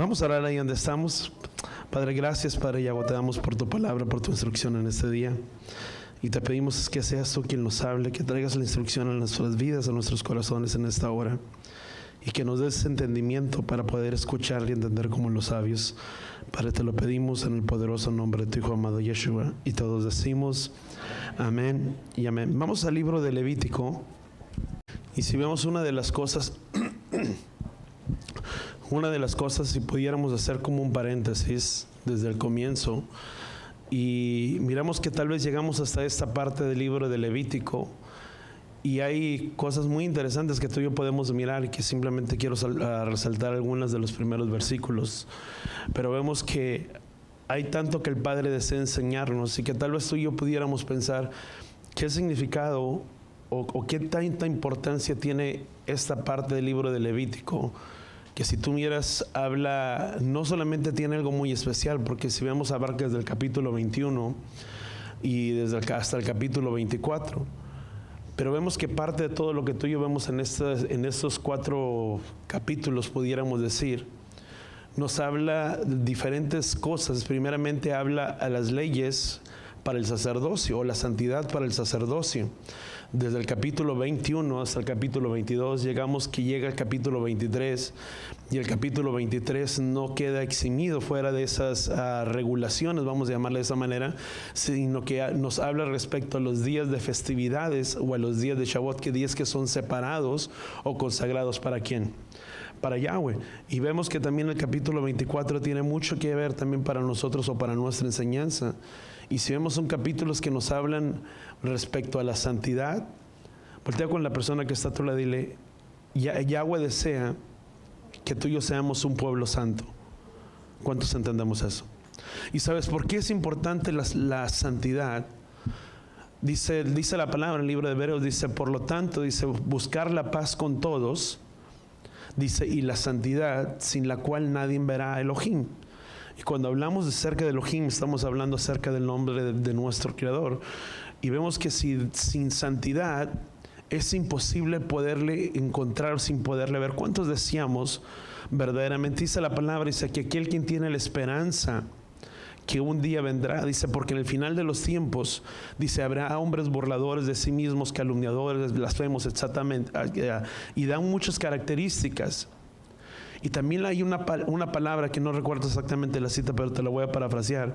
Vamos a orar ahí donde estamos. Padre, gracias, Padre Yahweh, te damos por tu palabra, por tu instrucción en este día. Y te pedimos que seas tú quien nos hable, que traigas la instrucción a nuestras vidas, a nuestros corazones en esta hora. Y que nos des entendimiento para poder escuchar y entender como los sabios. Padre, te lo pedimos en el poderoso nombre de tu Hijo amado Yeshua. Y todos decimos amén y amén. Vamos al libro de Levítico. Y si vemos una de las cosas, si pudiéramos hacer como un paréntesis desde el comienzo, y miramos que tal vez llegamos hasta esta parte del libro de Levítico, y hay cosas muy interesantes que tú y yo podemos mirar, y que simplemente quiero resaltar algunas de los primeros versículos. Pero vemos que hay tanto que el Padre desea enseñarnos, y que tal vez tú y yo pudiéramos pensar qué significado o qué tanta importancia tiene esta parte del libro de Levítico, que si tú miras, habla, no solamente tiene algo muy especial, porque si vemos abarca desde el capítulo 21 y hasta el capítulo 24, pero vemos que parte de todo lo que tú y yo vemos en estos 4 capítulos, pudiéramos decir, nos habla de diferentes cosas. Primeramente habla a las leyes para el sacerdocio, o la santidad para el sacerdocio. Desde el capítulo 21 hasta el capítulo 22, llega el capítulo 23, y el capítulo 23 no queda eximido fuera de esas regulaciones, vamos a llamarle de esa manera, sino que nos habla respecto a los días de festividades o a los días de Shavuot, que días que son separados o consagrados ¿para quién? Para Yahweh. Y vemos que también el capítulo 24 tiene mucho que ver también para nosotros o para nuestra enseñanza. Y si vemos son capítulos que nos hablan respecto a la santidad, voltea con la persona que está a tu lado y dile: Yahweh desea que tú y yo seamos un pueblo santo. ¿Cuántos entendemos eso? ¿Y sabes por qué es importante la santidad? Dice la palabra en el libro de Hebreos, dice, por lo tanto, dice, buscar la paz con todos, dice, y la santidad sin la cual nadie verá a Elohim. Y cuando hablamos acerca de Elohim, estamos hablando acerca del nombre de nuestro Creador. Y vemos que sin santidad es imposible poderle encontrar, sin poderle ver. ¿Cuántos deseamos verdaderamente? Dice la palabra, dice que aquel quien tiene la esperanza que un día vendrá, dice, porque en el final de los tiempos, dice, habrá hombres burladores de sí mismos, calumniadores, blasfemos, exactamente, y dan muchas características. Y también hay una palabra que no recuerdo exactamente la cita, pero te la voy a parafrasear.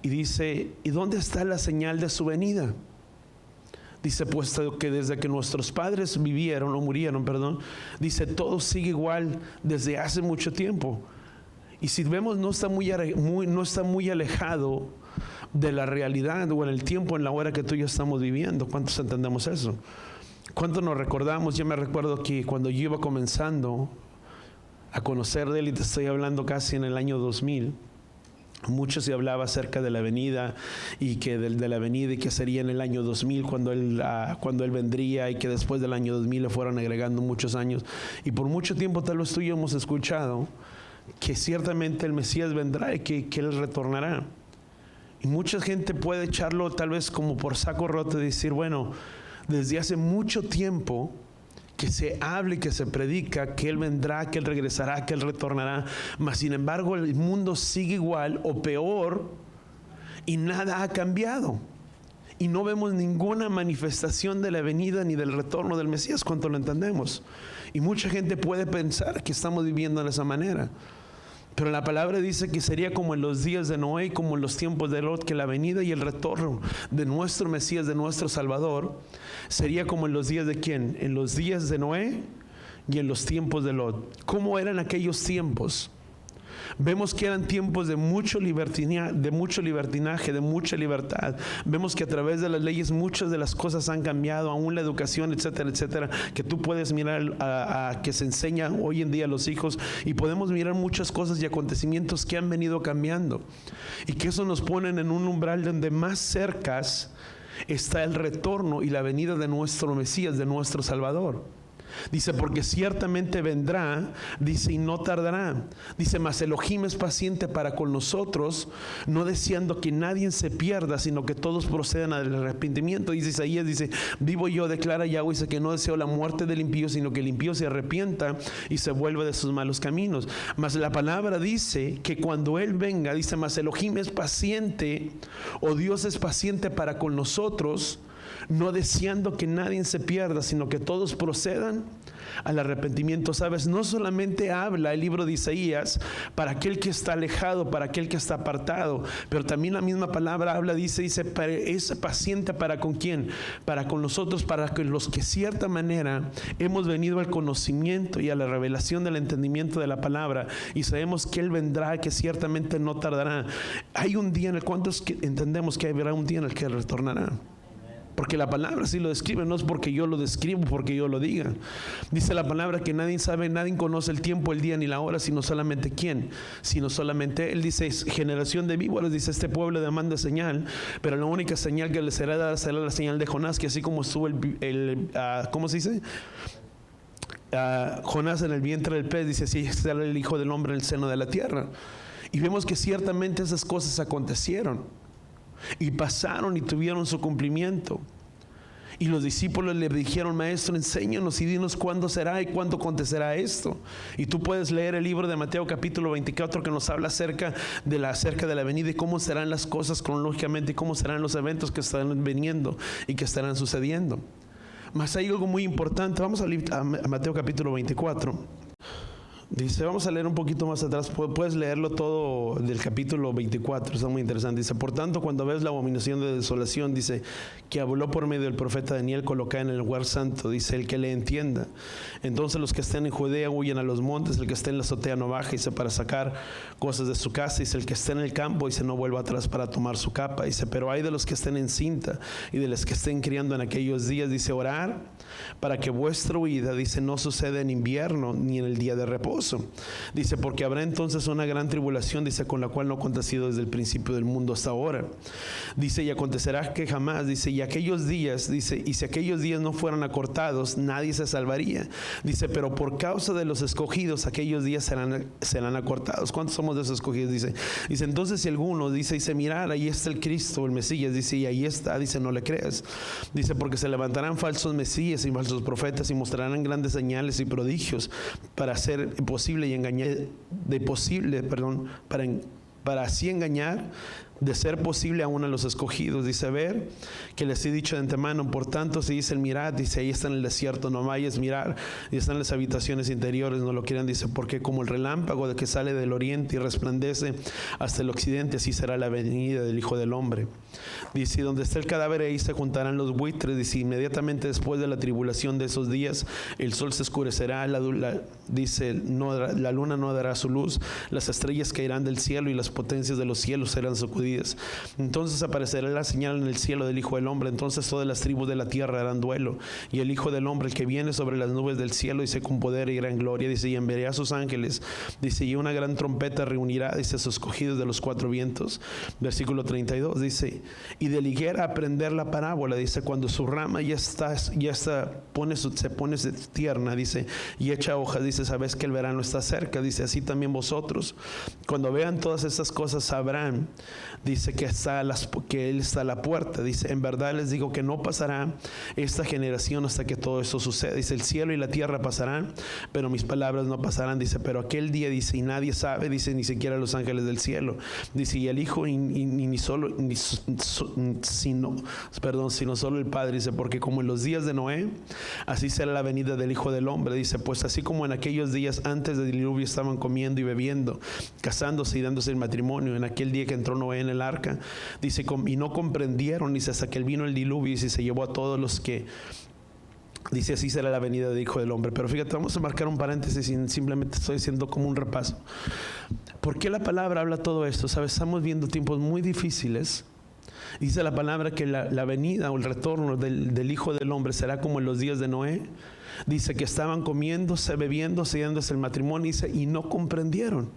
Y dice, ¿y dónde está la señal de su venida? Dice, puesto que desde que nuestros padres murieron, dice, todo sigue igual desde hace mucho tiempo. Y si vemos, no está muy alejado de la realidad o en el tiempo, en la hora que tú y yo estamos viviendo. ¿Cuántos entendemos eso? ¿Cuántos nos recordamos? Yo me recuerdo que cuando yo iba comenzando a conocer de él, y te estoy hablando casi en el año 2000, mucho se hablaba acerca de la venida, y que de la venida, y que sería en el año 2000 cuando él vendría, y que después del año 2000 le fueron agregando muchos años. Y por mucho tiempo tal vez tú y yo hemos escuchado que ciertamente el Mesías vendrá y que él retornará. Y mucha gente puede echarlo tal vez como por saco roto y decir, bueno, desde hace mucho tiempo que se habla y que se predica que Él vendrá, que Él regresará, que Él retornará, mas sin embargo el mundo sigue igual o peor y nada ha cambiado. Y no vemos ninguna manifestación de la venida ni del retorno del Mesías. ¿Cuánto lo entendemos? Y mucha gente puede pensar que estamos viviendo de esa manera. Pero la palabra dice que sería como en los días de Noé y como en los tiempos de Lot, que la venida y el retorno de nuestro Mesías, de nuestro Salvador, sería como en los días de ¿quién? En los días de Noé y en los tiempos de Lot. ¿Cómo eran aquellos tiempos? Vemos que eran tiempos de mucho libertinaje, de mucha libertad. Vemos que a través de las leyes muchas de las cosas han cambiado, aún la educación, etcétera, etcétera, que tú puedes mirar a que se enseña hoy en día a los hijos, y podemos mirar muchas cosas y acontecimientos que han venido cambiando, y que eso nos ponen en un umbral donde más cercas está el retorno y la venida de nuestro Mesías, de nuestro Salvador. Dice, porque ciertamente vendrá, dice, y no tardará. Dice, mas Elohim es paciente para con nosotros, no deseando que nadie se pierda, sino que todos procedan al arrepentimiento. Dice Isaías, dice, vivo yo, declara Yahweh, dice que no deseo la muerte del impío, sino que el impío se arrepienta y se vuelve de sus malos caminos. Mas la palabra dice que cuando Él venga, dice, mas Elohim es paciente, o Dios es paciente para con nosotros, no deseando que nadie se pierda, sino que todos procedan al arrepentimiento. Sabes, no solamente habla el libro de Isaías para aquel que está alejado, para aquel que está apartado, pero también la misma palabra habla, dice, es paciente para con quién, para con nosotros, para que los que cierta manera hemos venido al conocimiento y a la revelación del entendimiento de la palabra, y sabemos que Él vendrá, que ciertamente no tardará. Hay un día en el cual entendemos que habrá un día en el que retornará. Porque la palabra sí lo describe, no es porque yo lo describo, porque yo lo diga. Dice la palabra que nadie sabe, nadie conoce el tiempo, el día ni la hora, sino solamente quién, sino solamente Él. Dice, generación de víboras, dice, este pueblo demanda señal, pero la única señal que le será dada será la señal de Jonás, que así como estuvo ¿cómo se dice? Jonás en el vientre del pez, dice, así será el Hijo del Hombre en el seno de la tierra. Y vemos que ciertamente esas cosas acontecieron. Y pasaron y tuvieron su cumplimiento. Y los discípulos le dijeron, maestro, enséñanos y dinos cuándo será y cuándo acontecerá esto. Y tú puedes leer el libro de Mateo capítulo 24 que nos habla acerca de la venida y cómo serán las cosas cronológicamente y cómo serán los eventos que estarán viniendo y que estarán sucediendo. Mas hay algo muy importante. Vamos a Mateo capítulo 24. Dice, vamos a leer un poquito más atrás, puedes leerlo todo del capítulo 24, está muy interesante. Dice, por tanto, cuando ves la abominación de desolación, dice, que habló por medio del profeta Daniel, colocada en el lugar santo, dice, el que le entienda. Entonces los que estén en Judea huyen a los montes, el que esté en la azotea no baje, dice, para sacar cosas de su casa, dice, el que esté en el campo, dice, no vuelva atrás para tomar su capa, dice, pero hay de los que estén en cinta y de los que estén criando en aquellos días, dice, orar para que vuestra huida, dice, no suceda en invierno ni en el día de reposo. Dice, porque habrá entonces una gran tribulación, dice, con la cual no ha acontecido desde el principio del mundo hasta ahora. Dice, y acontecerá que jamás, dice, y aquellos días, dice, y si aquellos días no fueran acortados, nadie se salvaría. Dice, pero por causa de los escogidos, aquellos días serán acortados. ¿Cuántos somos de esos escogidos? Dice, entonces si alguno dice, mirar, ahí está el Cristo, el Mesías, dice, y ahí está, dice, no le creas. Dice, porque se levantarán falsos mesías y falsos profetas y mostrarán grandes señales y prodigios para hacer posible y engañar, para así engañar, de ser posible aún a los escogidos. Dice, ver que les he dicho de antemano, por tanto si dicen mirad, dice, ahí está en el desierto, no vayas, mirar, y están en las habitaciones interiores, no lo quieran, dice, porque como el relámpago de que sale del oriente y resplandece hasta el occidente, así será la venida del Hijo del Hombre. Dice, y donde esté el cadáver, ahí se juntarán los buitres. Dice, inmediatamente después de la tribulación de esos días, el sol se oscurecerá, la luna no dará su luz, las estrellas caerán del cielo y las potencias de los cielos serán sacudidas. Entonces aparecerá la señal en el cielo del Hijo del Hombre. Entonces todas las tribus de la tierra harán duelo, y el Hijo del Hombre, el que viene sobre las nubes del cielo, dice, con poder y gran gloria, dice, y enviará a sus ángeles, dice, y una gran trompeta reunirá, dice, a sus escogidos de los cuatro vientos. Versículo 32 dice, y de liguera aprender la parábola, dice, cuando su rama se pone tierna, dice, y echa hojas, dice, sabes que el verano está cerca. Dice, así también vosotros, cuando vean todas estas cosas, sabrán, dice, que Él está a la puerta. Dice, en verdad les digo que no pasará esta generación hasta que todo eso suceda. Dice, el cielo y la tierra pasarán, pero mis palabras no pasarán. Dice, pero aquel día, dice, y nadie sabe, dice, ni siquiera los ángeles del cielo. Dice, y el Hijo sino solo el Padre. Dice, porque como en los días de Noé, así será la venida del Hijo del Hombre. Dice, pues así como en aquellos días antes del diluvio estaban comiendo y bebiendo, casándose y dándose el matrimonio, en aquel día que entró Noé en el arca, dice, y no comprendieron, dice, hasta que vino el diluvio y se llevó a todos los que, dice, así será la venida del Hijo del Hombre. Pero fíjate, vamos a marcar un paréntesis y simplemente estoy haciendo como un repaso. ¿Por qué la palabra habla todo esto? Sabes, estamos viendo tiempos muy difíciles. Dice la palabra que la venida o el retorno del Hijo del Hombre será como en los días de Noé. Dice que estaban comiéndose, bebiéndose y dándose el matrimonio, dice, y no comprendieron.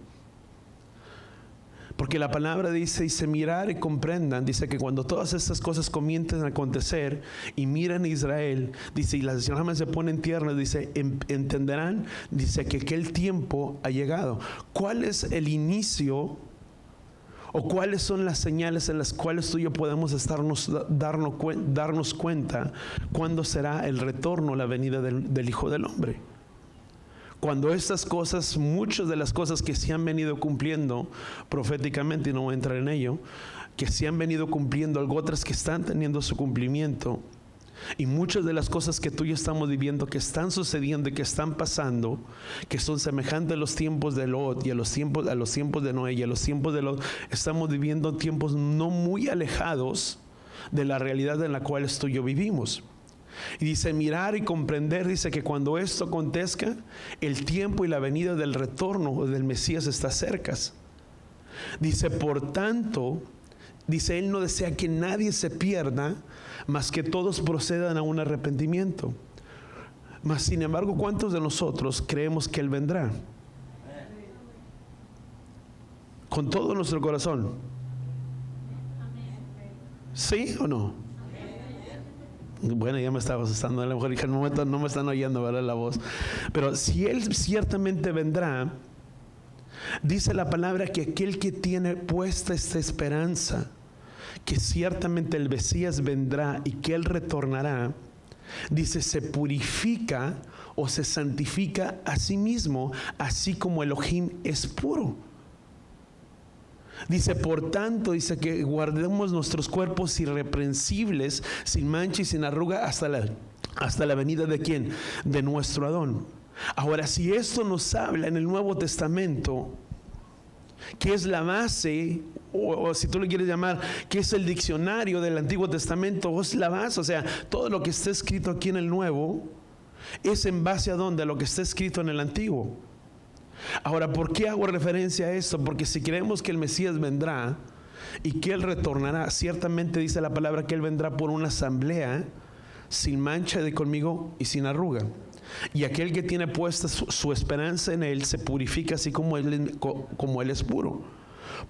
Porque la palabra dice mirar y comprendan, dice que cuando todas estas cosas comiencen a acontecer y miran a Israel, dice, y las llamas se ponen tiernas, dice, entenderán, dice que aquel tiempo ha llegado. ¿Cuál es el inicio o cuáles son las señales en las cuales tú y yo podemos darnos cuenta cuándo será el retorno, la venida del Hijo del Hombre? Cuando estas cosas, muchas de las cosas que se han venido cumpliendo proféticamente, y no voy a entrar en ello, que se han venido cumpliendo, algo otras que están teniendo su cumplimiento, y muchas de las cosas que tú y yo estamos viviendo, que están sucediendo y que están pasando, que son semejantes a los tiempos de Lot y a los tiempos de Noé y a los tiempos de Lot, estamos viviendo tiempos no muy alejados de la realidad en la cual tú y yo vivimos. Y dice mirar y comprender, dice que cuando esto acontezca, el tiempo y la venida del retorno del Mesías está cerca. Dice, por tanto, dice, Él no desea que nadie se pierda, mas que todos procedan a un arrepentimiento. Mas sin embargo, ¿cuántos de nosotros creemos que Él vendrá? Con todo nuestro corazón. ¿Sí o no? Bueno, ya me estaba asustando. A lo mejor dije, en un momento no me están oyendo, ¿verdad? La voz. Pero si Él ciertamente vendrá, dice la palabra que aquel que tiene puesta esta esperanza, que ciertamente el Mesías vendrá y que Él retornará, dice, se purifica o se santifica a sí mismo, así como Elohim es puro. Dice, por tanto, dice que guardemos nuestros cuerpos irreprensibles, sin mancha y sin arruga, hasta la venida de ¿quién? De nuestro Adón. Ahora, si esto nos habla en el Nuevo Testamento, que es la base, o si tú le quieres llamar, que es el diccionario del Antiguo Testamento, o es la base, o sea, todo lo que está escrito aquí en el Nuevo, es en base a ¿dónde? A lo que está escrito en el Antiguo. Ahora, ¿por qué hago referencia a esto? Porque si creemos que el Mesías vendrá y que Él retornará, ciertamente dice la palabra que Él vendrá por una asamblea sin mancha de conmigo y sin arruga. Y aquel que tiene puesta su esperanza en Él se purifica así como Él es puro.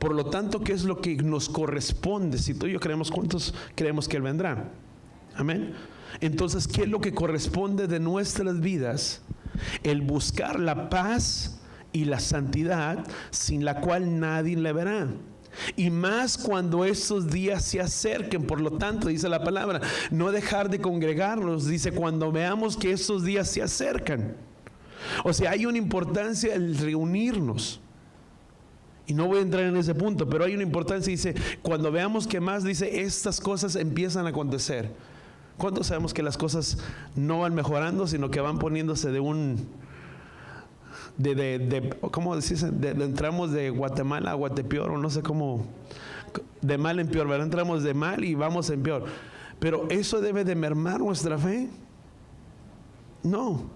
Por lo tanto, ¿qué es lo que nos corresponde? Si tú y yo creemos, ¿cuántos creemos que Él vendrá? Amén. Entonces, ¿qué es lo que corresponde de nuestras vidas? El buscar la paz y la santidad, sin la cual nadie le verá. Y más cuando esos días se acerquen. Por lo tanto, dice la palabra, no dejar de congregarnos, dice, cuando veamos que esos días se acercan. O sea, hay una importancia el reunirnos. Y no voy a entrar en ese punto, pero hay una importancia, dice, cuando veamos que más, dice, estas cosas empiezan a acontecer. ¿Cuántos sabemos que las cosas no van mejorando, sino que van poniéndose ¿cómo decís? Entramos de Guatemala a Guatepeor, o no sé cómo, de mal en peor, ¿verdad? Entramos de mal y vamos en peor. Pero ¿eso debe de mermar nuestra fe? No.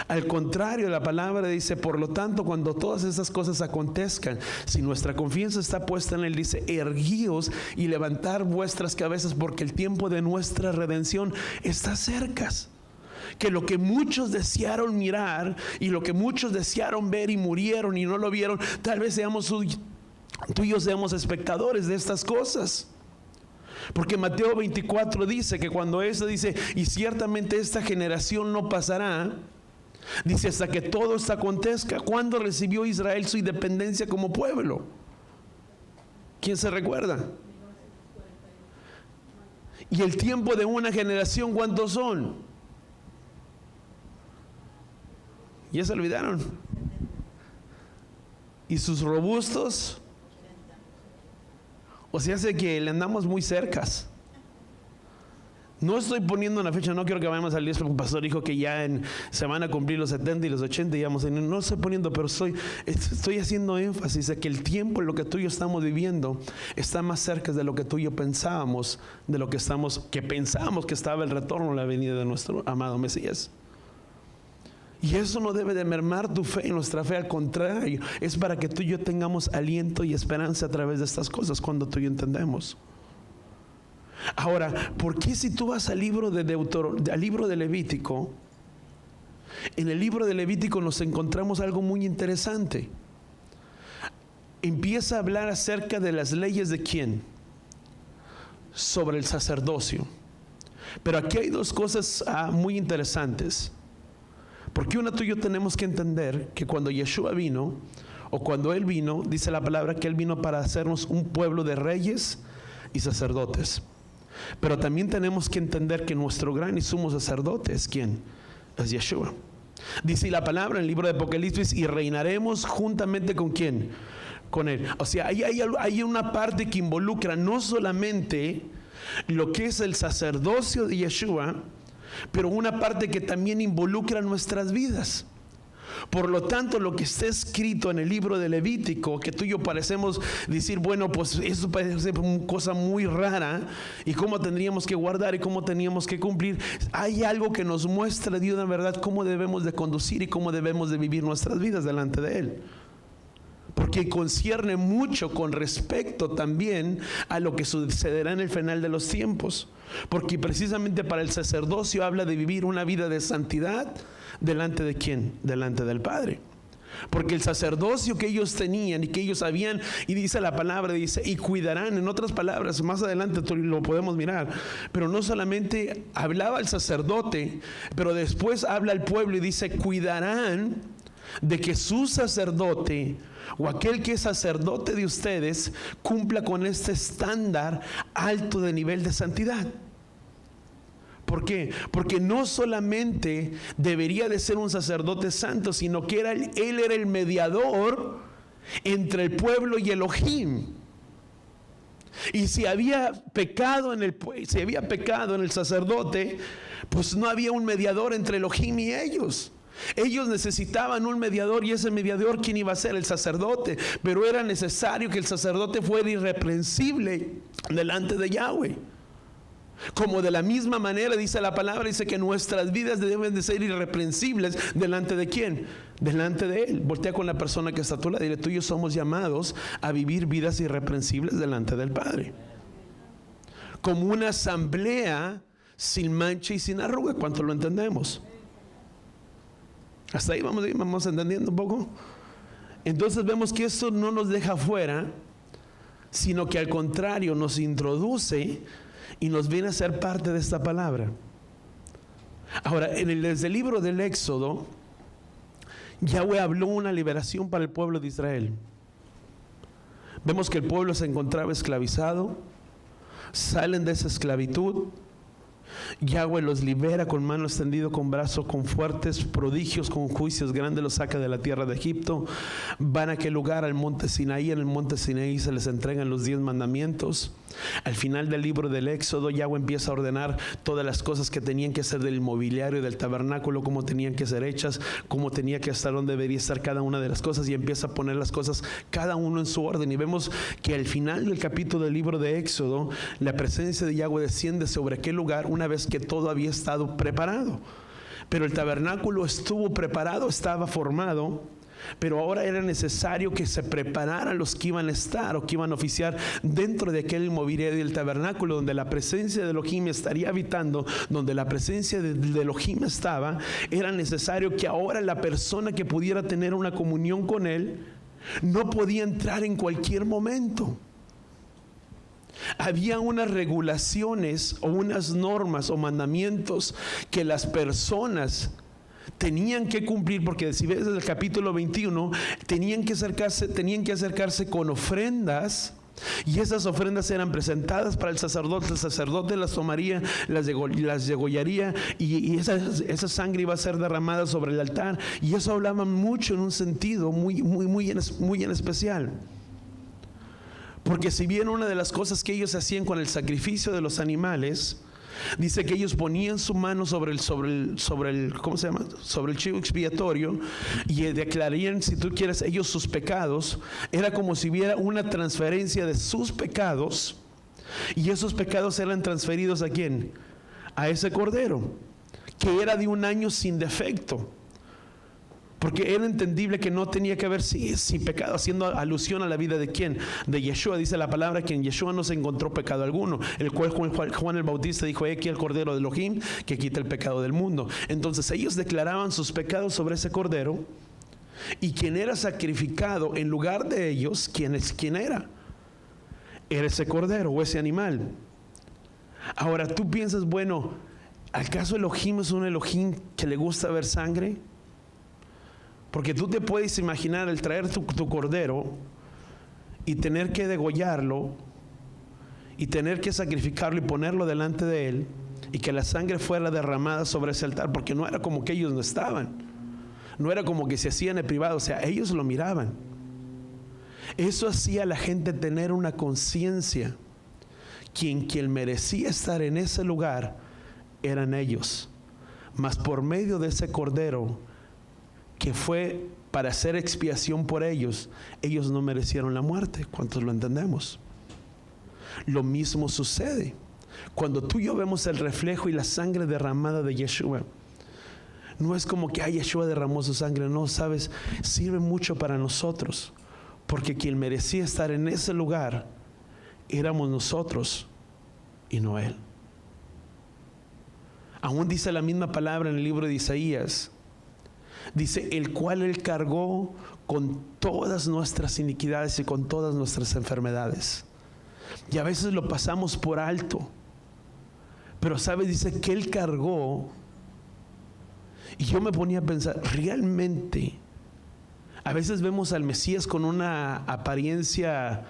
Al contrario, la palabra dice, por lo tanto, cuando todas estas cosas acontezcan, si nuestra confianza está puesta en Él, dice, erguíos y levantar vuestras cabezas, porque el tiempo de nuestra redención está cerca. Que lo que muchos desearon mirar y lo que muchos desearon ver y murieron y no lo vieron, tal vez tú y yo seamos espectadores de estas cosas. Porque Mateo 24 dice que cuando eso dice, y ciertamente esta generación no pasará, dice, hasta que todo esto acontezca. ¿Cuándo recibió Israel su independencia como pueblo? ¿Quién se recuerda? Y el tiempo de una generación, ¿cuántos son? Ya se olvidaron. Y sus robustos, o sea, hace que le andamos muy cercas. No estoy poniendo una fecha, no quiero que vayamos al 10 porque el pastor dijo que ya se van a cumplir los 70 y los 80 y vamos, no estoy poniendo, pero estoy haciendo énfasis de que el tiempo en lo que tú y yo estamos viviendo está más cerca de lo que tú y yo pensábamos, de lo que pensábamos que estaba el retorno, la venida de nuestro amado Mesías. Y eso no debe de mermar tu fe y nuestra fe, al contrario, es para que tú y yo tengamos aliento y esperanza a través de estas cosas cuando tú y yo entendemos. Ahora, ¿por qué si tú vas al libro al libro de Levítico? En el libro de Levítico nos encontramos algo muy interesante. empieza a hablar acerca de las leyes de quién, sobre el sacerdocio. Pero aquí hay dos cosas muy interesantes, porque una, tú y yo tenemos que entender que cuando Yeshua vino, o cuando Él vino, dice la palabra que Él vino para hacernos un pueblo de reyes y sacerdotes. Pero también tenemos que entender que nuestro gran y sumo sacerdote es ¿quién? Es Yeshua. Dice la palabra en el libro de Apocalipsis: y reinaremos juntamente con ¿quién? Con Él. O sea, hay una parte que involucra no solamente lo que es el sacerdocio de Yeshua, pero una parte que también involucra nuestras vidas. Por lo tanto, lo que está escrito en el libro de Levítico, que tú y yo parecemos decir, bueno, pues eso parece ser una cosa muy rara, y cómo tendríamos que guardar y cómo teníamos que cumplir, hay algo que nos muestra de una verdad cómo debemos de conducir y cómo debemos de vivir nuestras vidas delante de Él. Porque concierne mucho con respecto también a lo que sucederá en el final de los tiempos. Porque precisamente para el sacerdocio habla de vivir una vida de santidad delante de ¿quién? Delante del Padre. Porque el sacerdocio que ellos tenían y que ellos habían, y dice la palabra, dice, y cuidarán, en otras palabras, más adelante lo podemos mirar, pero no solamente hablaba el sacerdote, pero después habla el pueblo y dice, cuidarán de que su sacerdote o aquel que es sacerdote de ustedes cumpla con este estándar alto de nivel de santidad. ¿Por qué? Porque no solamente debería de ser un sacerdote santo, sino que él era el mediador entre el pueblo y Elohim. Y si había pecado en el sacerdote, pues no había un mediador entre Elohim y ellos. Ellos necesitaban un mediador, y ese mediador, ¿quién iba a ser? El sacerdote. Pero era necesario que el sacerdote fuera irreprensible delante de Yahweh. Como de la misma manera dice la palabra, dice que nuestras vidas deben de ser irreprensibles delante de ¿quién? Delante de Él. Voltea con la persona que está a tu lado y dile, tú y yo somos llamados a vivir vidas irreprensibles delante del Padre, como una asamblea sin mancha y sin arruga. ¿Cuánto lo entendemos? Hasta ahí vamos entendiendo un poco. Entonces vemos que esto no nos deja fuera, sino que al contrario nos introduce y nos viene a ser parte de esta palabra. Ahora, desde el libro del Éxodo, Yahweh habló una liberación para el pueblo de Israel. Vemos que el pueblo se encontraba esclavizado, salen de esa esclavitud. Yahweh los libera con mano extendida, con brazo, con fuertes prodigios, con juicios grandes, los saca de la tierra de Egipto. Van a aquel lugar, al monte Sinaí. En el monte Sinaí se les entregan los 10 mandamientos. Al final del libro del Éxodo, Yahweh empieza a ordenar todas las cosas que tenían que ser del mobiliario del tabernáculo, cómo tenían que ser hechas, cómo tenía que estar, dónde debería estar cada una de las cosas, y empieza a poner las cosas cada uno en su orden. Y vemos que al final del capítulo del libro de Éxodo, la presencia de Yahweh desciende sobre aquel lugar una vez que todo había estado preparado. Pero el tabernáculo estuvo preparado, estaba formado, pero ahora era necesario que se prepararan los que iban a estar o que iban a oficiar dentro de aquel mobiliario del tabernáculo, donde la presencia de Elohim estaría habitando, donde la presencia de Elohim estaba. Era necesario que ahora la persona que pudiera tener una comunión con Él no podía entrar en cualquier momento. Había unas regulaciones o unas normas o mandamientos que las personas tenían que cumplir, porque si ves desde el capítulo 21, tenían que acercarse con ofrendas, y esas ofrendas eran presentadas para el sacerdote las tomaría, las degollaría, y esa sangre iba a ser derramada sobre el altar. Y eso hablaba mucho en un sentido muy en especial. Porque si bien una de las cosas que ellos hacían con el sacrificio de los animales, dice que ellos ponían su mano sobre el ¿cómo se llama? Sobre el chivo expiatorio, y declararían, si tú quieres, ellos sus pecados. Era como si hubiera una transferencia de sus pecados, y esos pecados eran transferidos ¿a quién? A ese cordero, que era de un año sin defecto. Porque era entendible que no tenía que haber sin pecado, haciendo alusión a la vida de ¿quién? De Yeshua. Dice la palabra que en Yeshua no se encontró pecado alguno, el cual Juan el Bautista dijo: he aquí el cordero de Elohim que quita el pecado del mundo. Entonces ellos declaraban sus pecados sobre ese cordero, Y quien era sacrificado en lugar de ellos, ¿quién era? Era ese cordero o ese animal. Ahora tú piensas, bueno, ¿acaso Elohim es un Elohim que le gusta ver sangre? Porque tú te puedes imaginar el traer tu cordero y tener que degollarlo y tener que sacrificarlo y ponerlo delante de él, y que la sangre fuera derramada sobre ese altar, porque no era como que ellos no estaban, no era como que se hacían en privado, o sea, ellos lo miraban. Eso hacía a la gente tener una conciencia. Quien merecía estar en ese lugar eran ellos, mas por medio de ese cordero que fue para hacer expiación por ellos, ellos no merecieron la muerte. ¿Cuántos lo entendemos? Lo mismo sucede cuando tú y yo vemos el reflejo y la sangre derramada de Yeshua. No es como que Yeshua derramó su sangre, no, sabes, sirve mucho para nosotros, porque quien merecía estar en ese lugar éramos nosotros y no Él. Aún dice la misma palabra en el libro de Isaías, dice, el cual Él cargó con todas nuestras iniquidades y con todas nuestras enfermedades. Y a veces lo pasamos por alto, pero sabes, dice que Él cargó. Y yo me ponía a pensar, realmente a veces vemos al Mesías con una apariencia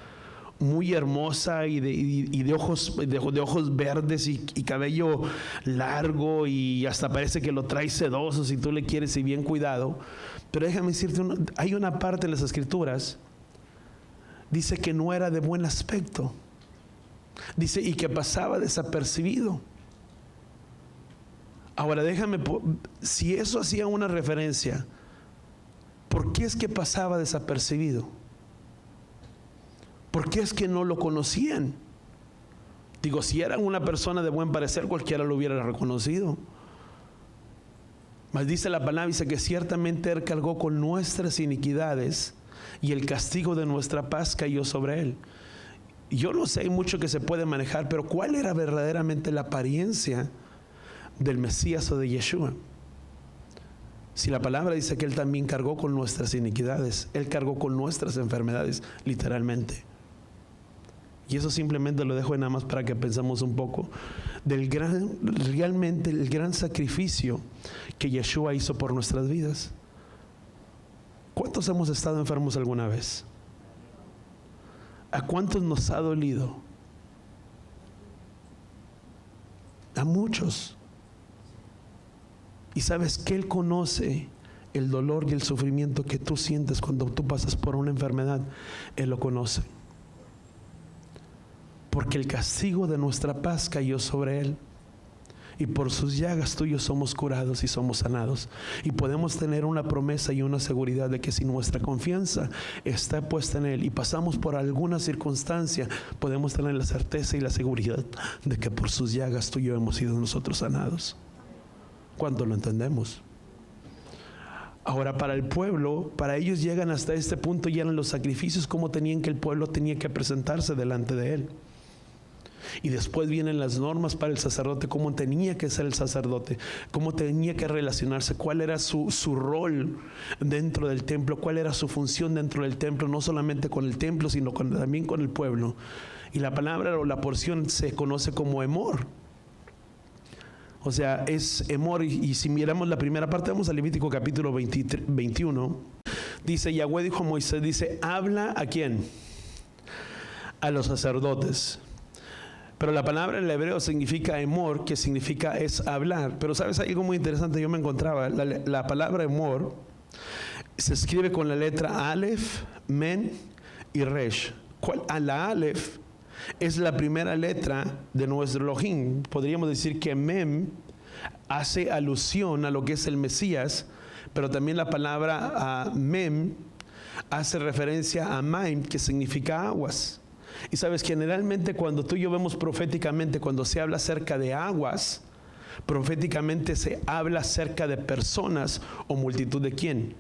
muy hermosa y de ojos verdes y cabello largo, y hasta parece que lo trae sedoso si tú le quieres y bien cuidado. Pero déjame decirte, hay una parte en las Escrituras, dice que no era de buen aspecto, dice, y que pasaba desapercibido. Ahora déjame, si eso hacía una referencia, ¿por qué es que pasaba desapercibido? ¿Por qué es que no lo conocían? Digo, si era una persona de buen parecer, cualquiera lo hubiera reconocido. Mas dice la palabra, dice que ciertamente Él cargó con nuestras iniquidades y el castigo de nuestra paz cayó sobre Él. Yo no sé, hay mucho que se puede manejar, pero ¿cuál era verdaderamente la apariencia del Mesías o de Yeshua? Si la palabra dice que Él también cargó con nuestras iniquidades, Él cargó con nuestras enfermedades, literalmente. Y eso simplemente lo dejo nada más para que pensemos un poco realmente el gran sacrificio que Yeshua hizo por nuestras vidas. ¿Cuántos hemos estado enfermos alguna vez? ¿A cuántos nos ha dolido? A muchos. Y sabes que Él conoce el dolor y el sufrimiento que tú sientes cuando tú pasas por una enfermedad. Él lo conoce. Porque el castigo de nuestra paz cayó sobre Él. Y por sus llagas tú y yo somos curados y somos sanados. Y podemos tener una promesa y una seguridad de que si nuestra confianza está puesta en Él y pasamos por alguna circunstancia, podemos tener la certeza y la seguridad de que por sus llagas tú y yo hemos sido nosotros sanados. ¿Cuánto lo entendemos? Ahora, para el pueblo, para ellos llegan hasta este punto, ya eran los sacrificios, cómo tenían que el pueblo tenía que presentarse delante de Él. Y después vienen las normas para el sacerdote, cómo tenía que ser el sacerdote, cómo tenía que relacionarse, cuál era su rol dentro del templo, cuál era su función dentro del templo, no solamente con el templo, sino también con el pueblo. Y la palabra o la porción se conoce como Emor. O sea, es Emor. Y si miramos la primera parte, vamos a Levítico capítulo 21. Dice, Yahweh dijo a Moisés, dice, habla ¿a quién? A los sacerdotes. Pero la palabra en el hebreo significa Emor, que significa es hablar. Pero sabes, hay algo muy interesante. Yo me encontraba, la palabra Emor se escribe con la letra Aleph, Men y Resh. La Aleph es la primera letra de nuestro Elohim. Podríamos decir que Mem hace alusión a lo que es el Mesías, pero también la palabra Mem hace referencia a Maim, que significa aguas. Y sabes, generalmente cuando tú y yo vemos proféticamente, cuando se habla acerca de aguas, proféticamente se habla acerca de personas o multitud de quién,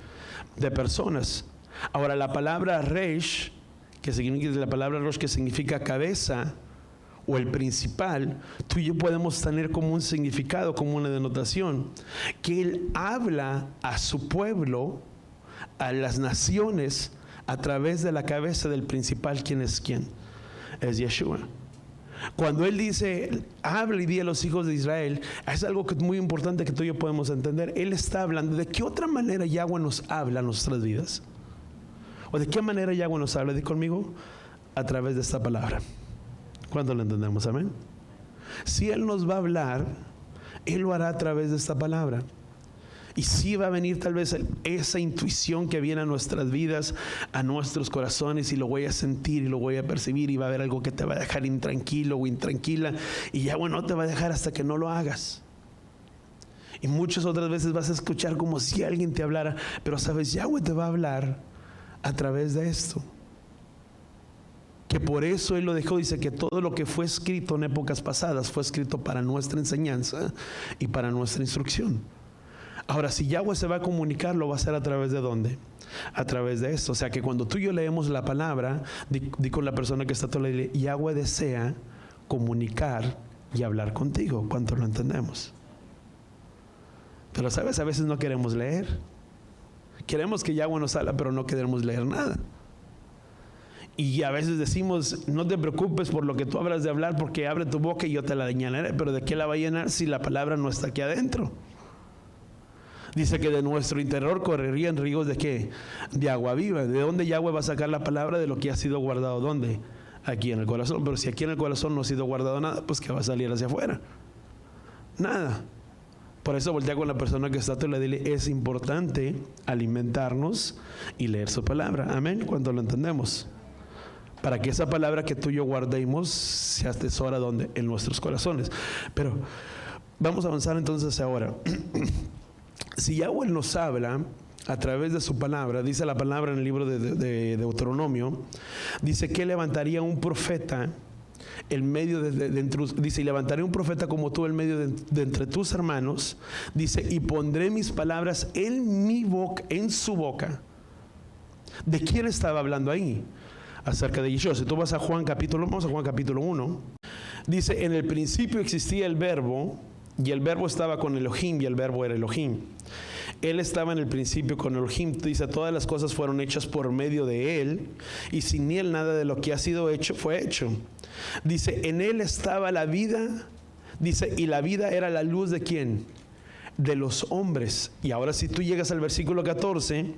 de personas. Ahora la palabra Reish, que significa la palabra Rosh, que significa cabeza o el principal, tú y yo podemos tener como un significado, como una denotación, que Él habla a su pueblo a las naciones a través de la cabeza del principal. ¿Quién es quién? Es Yeshua. Cuando Él dice, habla y di a los hijos de Israel, es algo que es muy importante que tú y yo podemos entender. Él está hablando. ¿De qué otra manera Yahweh nos habla en nuestras vidas? ¿O de qué manera Yahweh nos habla? Di conmigo, a través de esta palabra. ¿Cuánto lo entendemos? Amén. Si Él nos va a hablar, Él lo hará a través de esta palabra. Y sí va a venir tal vez esa intuición que viene a nuestras vidas, a nuestros corazones, y lo voy a sentir y lo voy a percibir, y va a haber algo que te va a dejar intranquilo o intranquila, y Yahweh no te va a dejar hasta que no lo hagas. Y muchas otras veces vas a escuchar como si alguien te hablara, pero sabes, Yahweh te va a hablar a través de esto. Que por eso Él lo dejó. Dice que todo lo que fue escrito en épocas pasadas fue escrito para nuestra enseñanza y para nuestra instrucción. Ahora, si Yahweh se va a comunicar, lo va a hacer a través de ¿dónde? A través de esto. O sea que cuando tú y yo leemos la palabra, di con la persona que está a tu lado, Yahweh desea comunicar y hablar contigo. ¿Cuánto lo entendemos? Pero sabes, a veces no queremos leer. Queremos que Yahweh nos habla, pero no queremos leer nada. Y a veces decimos, no te preocupes por lo que tú hablas de hablar, porque abre tu boca y yo te la llenaré. Pero ¿de qué la va a llenar si la palabra no está aquí adentro? Dice que de nuestro interior correrían ríos ¿de qué? De agua viva. ¿De dónde Yahweh va a sacar la palabra? De lo que ha sido guardado. ¿Dónde? Aquí en el corazón. Pero si aquí en el corazón no ha sido guardado nada, pues ¿qué va a salir hacia afuera? Nada. Por eso voltea con la persona que está a tu lado y dile, es importante alimentarnos y leer su palabra. Amén. ¿Cuánto lo entendemos? Para que esa palabra que tú y yo guardemos se atesora ¿dónde? En nuestros corazones. Pero vamos a avanzar entonces ahora. Si Yahweh nos habla a través de su palabra, dice la palabra en el libro de Deuteronomio, dice que levantaría un profeta en medio dice, y levantaré un profeta como tú en medio de entre tus hermanos, dice, y pondré mis palabras en mi boca, en su boca. ¿De quién estaba hablando ahí? Acerca de Yeshua. Si tú vas a vamos a Juan capítulo 1, dice, en el principio existía el verbo, y el verbo estaba con Elohim, y el verbo era Elohim. Él estaba en el principio con Elohim. Dice, todas las cosas fueron hechas por medio de Él, y sin Él nada de lo que ha sido hecho fue hecho. Dice, en Él estaba la vida, dice, y la vida era la luz ¿de quién? De los hombres. Y ahora si tú llegas al versículo 14,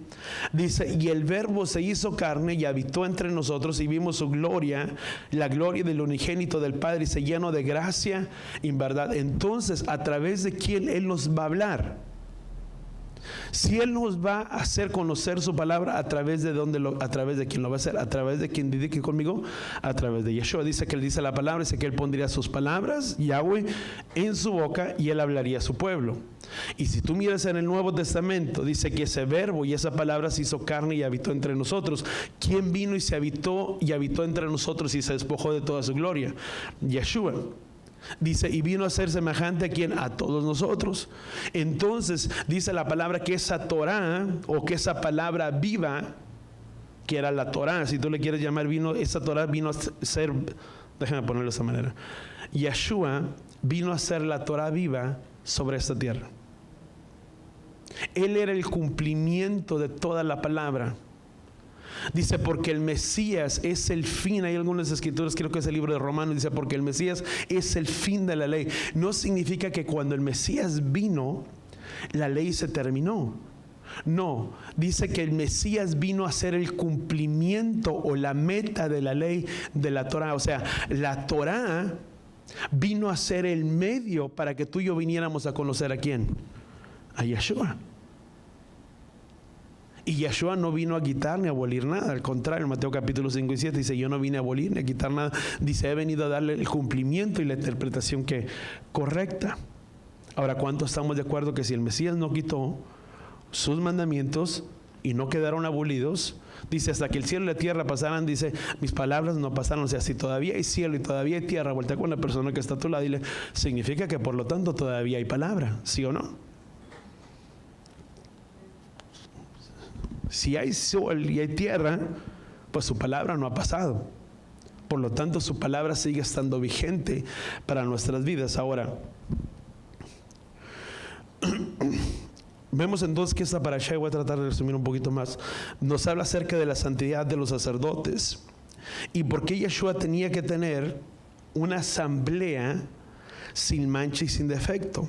dice, y el verbo se hizo carne y habitó entre nosotros, y vimos su gloria, la gloria del unigénito del Padre, y se llenó de gracia y verdad. Entonces, ¿a través de quién Él nos va a hablar? Si Él nos va a hacer conocer su palabra, ¿a través de dónde a través de quién lo va a hacer? A través de quien dedique conmigo, a través de Yeshua. Dice que Él dice la palabra, dice que Él pondría sus palabras, Yahweh, en su boca, y Él hablaría a su pueblo. Y si tú miras en el Nuevo Testamento, dice que ese verbo y esa palabra se hizo carne y habitó entre nosotros. ¿Quién vino y se habitó entre nosotros y se despojó de toda su gloria? Yeshua. Dice, y vino a ser semejante a quien, a todos nosotros. Entonces dice la palabra que esa Torah, o que esa palabra viva, que era la Torah, si tú le quieres llamar, esa Torah vino a ser, déjame ponerlo de esa manera, Yeshua vino a ser la Torah viva sobre esta tierra. Él era el cumplimiento de toda la palabra. Dice, porque el Mesías es el fin. Hay algunas escrituras, creo que es el libro de Romanos, dice, porque el Mesías es el fin de la ley. No significa que cuando el Mesías vino, la ley se terminó. No, dice que el Mesías vino a ser el cumplimiento o la meta de la ley de la Torah. O sea, la Torah vino a ser el medio para que tú y yo viniéramos a conocer ¿a quién? A Yeshua. Y Yeshua no vino a quitar ni a abolir nada. Al contrario, en Mateo capítulo 5 y 7 dice, yo no vine a abolir ni a quitar nada. Dice, he venido a darle el cumplimiento y la interpretación que correcta. Ahora, ¿cuántos estamos de acuerdo que si el Mesías no quitó sus mandamientos y no quedaron abolidos, dice, hasta que el cielo y la tierra pasaran, dice, mis palabras no pasaron? O sea, si todavía hay cielo y todavía hay tierra, vuelta con la persona que está a tu lado y dile, significa que por lo tanto todavía hay palabra, ¿sí o no? Si hay sol y hay tierra, pues su palabra no ha pasado. Por lo tanto, su palabra sigue estando vigente para nuestras vidas. Ahora, Vemos entonces que esta parashá, voy a tratar de resumir un poquito más, nos habla acerca de la santidad de los sacerdotes y por qué Yeshua tenía que tener una asamblea sin mancha y sin defecto.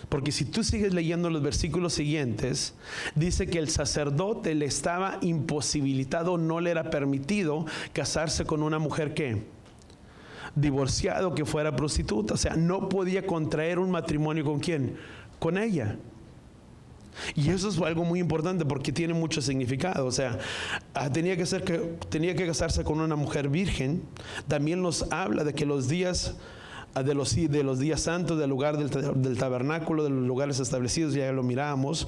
Porque si tú sigues leyendo los versículos siguientes, dice que el sacerdote le estaba imposibilitado, no le era permitido casarse con una mujer que divorciado, que fuera prostituta. O sea, no podía contraer un matrimonio ¿con quién? Con ella. Y eso es algo muy importante porque tiene mucho significado. O sea, tenía que casarse con una mujer virgen. También nos habla de que los días de los días santos, del lugar del tabernáculo, de los lugares establecidos, ya lo mirábamos,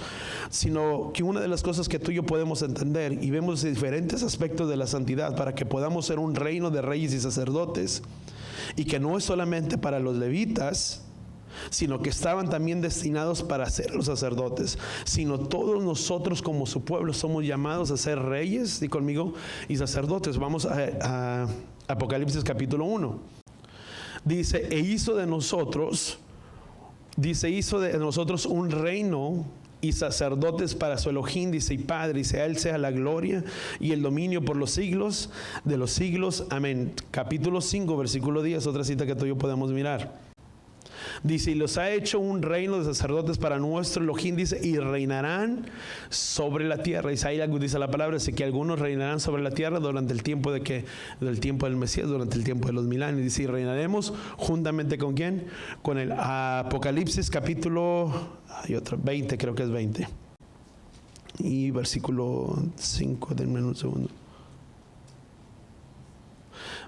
sino que una de las cosas que tú y yo podemos entender, y vemos diferentes aspectos de la santidad para que podamos ser un reino de reyes y sacerdotes, y que no es solamente para los levitas, sino que estaban también destinados para ser los sacerdotes, sino todos nosotros como su pueblo somos llamados a ser reyes, y conmigo, y sacerdotes. Vamos a Apocalipsis capítulo 1. Dice, hizo de nosotros un reino y sacerdotes para su Elohim, dice, y Padre, dice, a Él sea la gloria y el dominio por los siglos de los siglos. Amén. Capítulo 5, versículo 10, otra cita que tú y yo podemos mirar. Dice, y los ha hecho un reino de sacerdotes para nuestro Elohim, dice, y reinarán sobre la tierra. Dice, ahí dice la palabra, dice que algunos reinarán sobre la tierra durante el tiempo del tiempo del Mesías, durante el tiempo de los 1000 años. Dice, y reinaremos juntamente ¿con quién? Con el Apocalipsis capítulo 20, creo que es 20. Y versículo 5, denme un segundo.